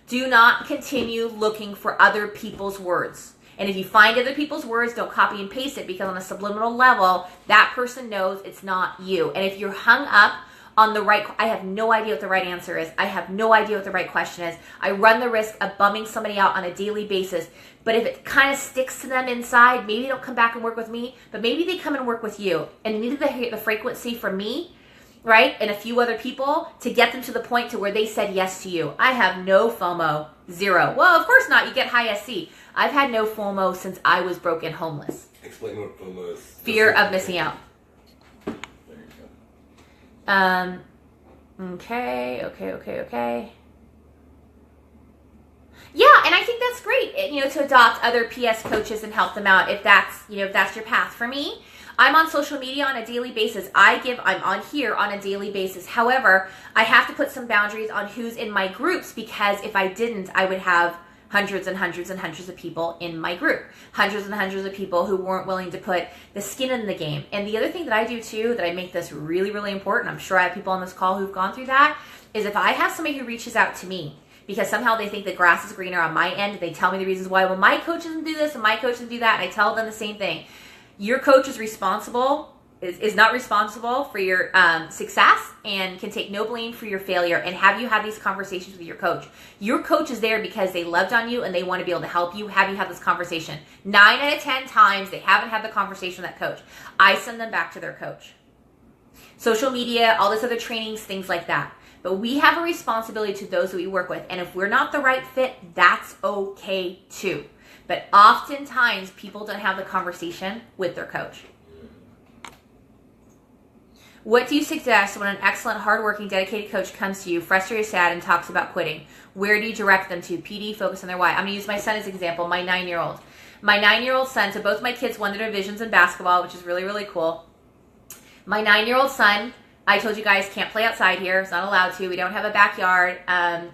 Do not continue looking for other people's words. And if you find other people's words, don't copy and paste it, because on a subliminal level, that person knows it's not you. And if you're hung up on the right, I have no idea what the right answer is. I have no idea what the right question is. I run the risk of bumming somebody out on a daily basis. But if it kind of sticks to them inside, maybe they don't come back and work with me, but maybe they come and work with you. And needed to hear the frequency from me, right, and a few other people to get them to the point to where they said yes to you. I have no FOMO, zero. Well, of course not. You get high SC. I've had no FOMO since I was broke and homeless. Explain what FOMO is. Fear of missing out. There you go. Okay. Yeah, and I think that's great, to adopt other PS coaches and help them out if that's your path. For me, I'm on social media on a daily basis. I'm on here on a daily basis. However, I have to put some boundaries on who's in my groups, because if I didn't, I would have hundreds and hundreds and hundreds of people in my group, hundreds and hundreds of people who weren't willing to put the skin in the game. And the other thing that I do too, that I make this really, really important, I'm sure I have people on this call who've gone through that, is if I have somebody who reaches out to me because somehow they think the grass is greener on my end, they tell me the reasons why, well, my coach doesn't do this and my coach doesn't do that, and I tell them the same thing. Your coach is responsible, is not responsible for your success and can take no blame for your failure. And have you had these conversations with your coach? Your coach is there because they loved on you and they want to be able to help you. Have you had this conversation? 9 out of 10 times they haven't had the conversation with that coach. I send them back to their coach. Social media, all this other trainings, things like that. But we have a responsibility to those that we work with. And if we're not the right fit, that's okay too. But oftentimes people don't have the conversation with their coach. What do you suggest when an excellent, hardworking, dedicated coach comes to you, frustrated, sad, and talks about quitting? Where do you direct them to? PD, focus on their why. I'm going to use my son as an example, my 9-year-old. My 9-year-old son, so both my kids won their divisions in basketball, which is really, really cool. My 9-year-old son, I told you guys, can't play outside here. He's not allowed to. We don't have a backyard.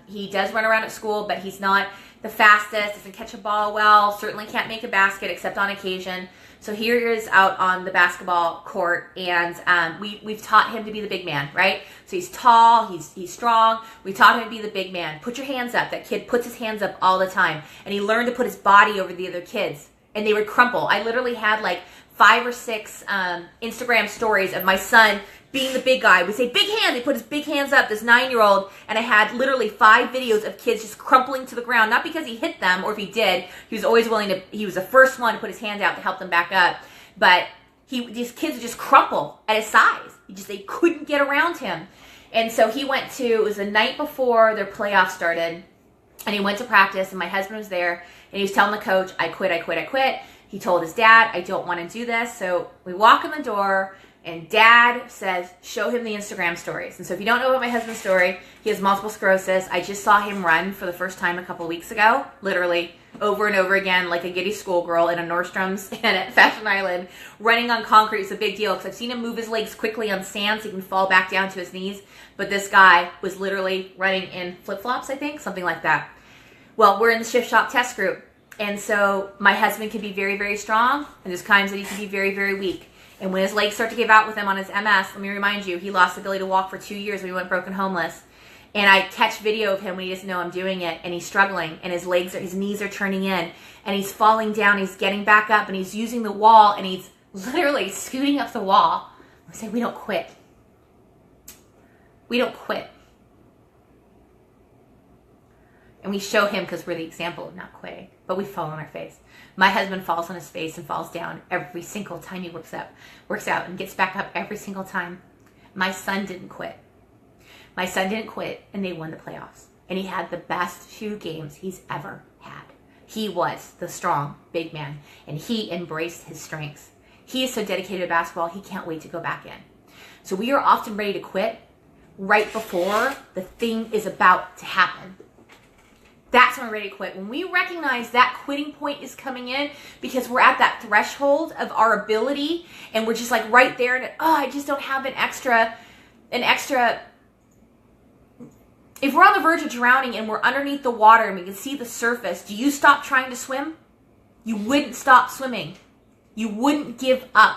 He does run around at school, but he's not the fastest, doesn't catch a ball well, certainly can't make a basket except on occasion. So here he is out on the basketball court, and we've taught him to be the big man, right? So he's tall, he's strong. We taught him to be the big man. Put your hands up. That kid puts his hands up all the time, and he learned to put his body over the other kids, and they would crumple. I literally had like 5 or 6 Instagram stories of my son being the big guy. We say big hands. He put his big hands up, this 9-year-old, and I had literally 5 videos of kids just crumpling to the ground. Not because he hit them, or if he did, he was always willing to, he was the first one to put his hand out to help them back up. But these kids would just crumple at his size. They couldn't get around him. And so he went to, it was the night before their playoffs started, and he went to practice, and my husband was there, and he was telling the coach, I quit, I quit, I quit. He told his dad, I don't want to do this. So we walk in the door, and dad says, show him the Instagram stories. And so if you don't know about my husband's story, he has multiple sclerosis. I just saw him run for the first time a couple weeks ago, literally over and over again, like a giddy schoolgirl in a Nordstrom's and at Fashion Island. Running on concrete is a big deal because I've seen him move his legs quickly on sand so he can fall back down to his knees. But this guy was literally running in flip-flops, I think, something like that. Well, we're in the Shift Shop test group. And so my husband can be very, very strong, and there's times that he can be very, very weak. And when his legs start to give out with him on his MS, let me remind you, he lost the ability to walk for 2 years when he went broken homeless. And I catch video of him when he doesn't know I'm doing it, and he's struggling, and his knees are turning in, and he's falling down, he's getting back up, and he's using the wall, and he's literally scooting up the wall. I say, we don't quit. We don't quit. And we show him because we're the example of not quitting, but we fall on our face. My husband falls on his face and falls down every single time he works out and gets back up every single time. My son didn't quit. My son didn't quit, and they won the playoffs. And he had the best 2 games he's ever had. He was the strong big man, and he embraced his strengths. He is so dedicated to basketball, he can't wait to go back in. So we are often ready to quit right before the thing is about to happen. That's when we're ready to quit. When we recognize that quitting point is coming in because we're at that threshold of our ability and we're just like right there and, I just don't have an extra. If we're on the verge of drowning and we're underneath the water and we can see the surface, do you stop trying to swim? You wouldn't stop swimming. You wouldn't give up.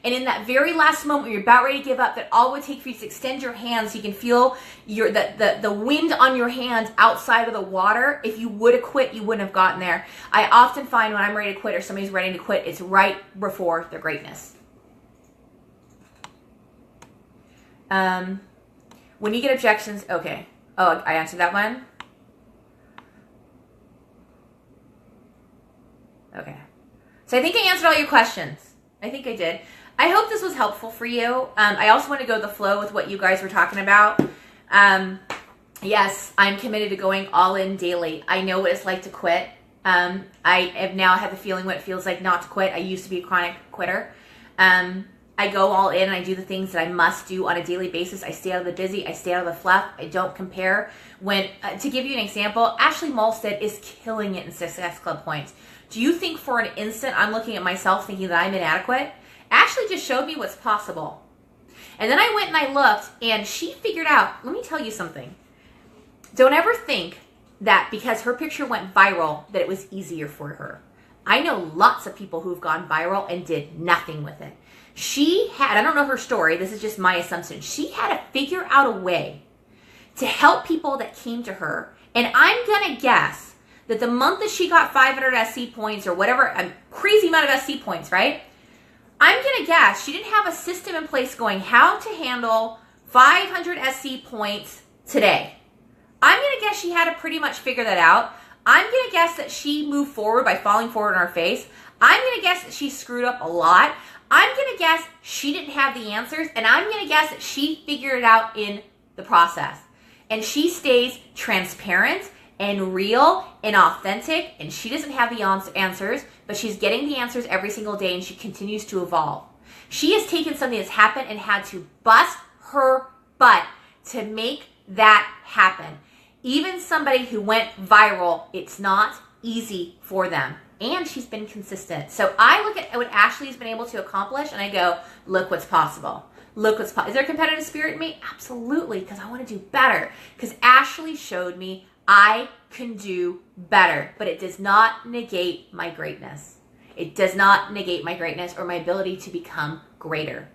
And in that very last moment when you're about ready to give up, that all it would take for you to extend your hands so you can feel the wind on your hands outside of the water. If you would have quit, you wouldn't have gotten there. I often find when I'm ready to quit or somebody's ready to quit, it's right before their greatness. When you get objections, okay. Oh, I answered that one. Okay. So I think I answered all your questions. I think I did. I hope this was helpful for you. I also want to go with the flow with what you guys were talking about. Yes, I'm committed to going all in daily. I know what it's like to quit. I have now had the feeling what it feels like not to quit. I used to be a chronic quitter. I go all in and I do the things that I must do on a daily basis. I stay out of the busy. I stay out of the fluff. I don't compare. To give you an example, Ashley Molstead is killing it in Success Club points. Do you think for an instant I'm looking at myself thinking that I'm inadequate? Ashley just showed me what's possible. And then I went and I looked and she figured out, let me tell you something. Don't ever think that because her picture went viral, that it was easier for her. I know lots of people who've gone viral and did nothing with it. She had, I don't know her story, this is just my assumption, she had to figure out a way to help people that came to her. And I'm going to guess that the month that she got 500 SC points or whatever, a crazy amount of SC points, right? I'm going to guess she didn't have a system in place going how to handle 500 SC points today. I'm going to guess she had to pretty much figure that out. I'm going to guess that she moved forward by falling forward on her face. I'm going to guess that she screwed up a lot. I'm going to guess she didn't have the answers. And I'm going to guess that she figured it out in the process. And she stays transparent and real and authentic. And she doesn't have the answers, but she's getting the answers every single day, and she continues to evolve. She has taken something that's happened and had to bust her butt to make that happen. Even somebody who went viral, it's not easy for them. And she's been consistent. So I look at what Ashley's been able to accomplish and I go, look what's possible. Look what's possible. Is there a competitive spirit in me? Absolutely, because I want to do better. Because Ashley showed me I can do better. But it does not negate my greatness. It does not negate my greatness or my ability to become greater.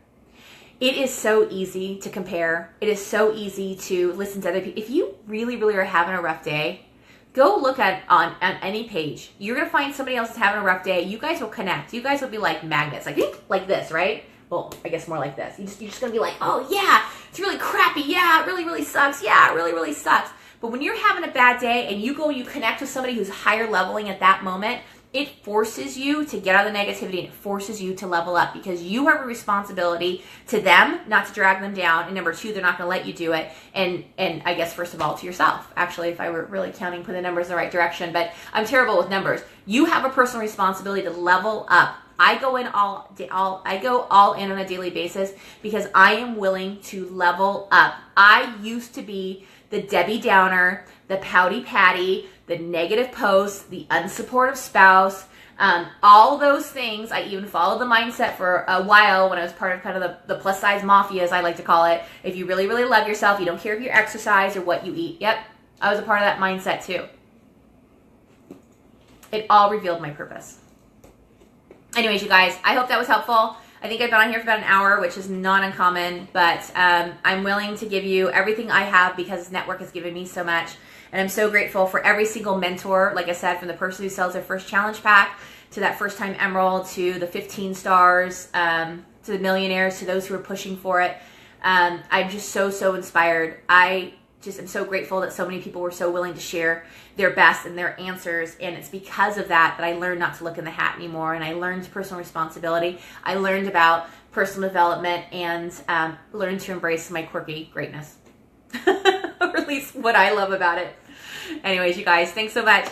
It is so easy to compare. It is so easy to listen to other people. If you really, really are having a rough day, go look at on any page. You're going to find somebody else is having a rough day. You guys will connect. You guys will be like magnets. Like this, right? Well, I guess more like this. You're just going to be like, oh, yeah, it's really crappy. Yeah, it really, really sucks. Yeah, it really, really sucks. But when you're having a bad day and you go and you connect with somebody who's higher leveling at that moment, it forces you to get out of the negativity and it forces you to level up because you have a responsibility to them, not to drag them down. And number two, they're not going to let you do it. And I guess, first of all, to yourself, actually, if I were really counting, put the numbers in the right direction, but I'm terrible with numbers. You have a personal responsibility to level up. I go all in on a daily basis because I am willing to level up. I used to be the Debbie Downer, the pouty Patty, the negative posts, the unsupportive spouse, all those things. I even followed the mindset for a while when I was part of kind of the plus size mafia, as I like to call it. If you really, really love yourself, you don't care if you exercise or what you eat. Yep, I was a part of that mindset too. It all revealed my purpose. Anyways, you guys, I hope that was helpful. I think I've been on here for about an hour, which is not uncommon, but I'm willing to give you everything I have because this network has given me so much. And I'm so grateful for every single mentor, like I said, from the person who sells their first challenge pack to that first time emerald, to the 15 stars, to the millionaires, to those who are pushing for it. I'm just so inspired. I just am so grateful that so many people were so willing to share their best and their answers. And it's because of that I learned not to look in the hat anymore. And I learned personal responsibility. I learned about personal development and learned to embrace my quirky greatness. Or at least what I love about it. Anyways, you guys, thanks so much.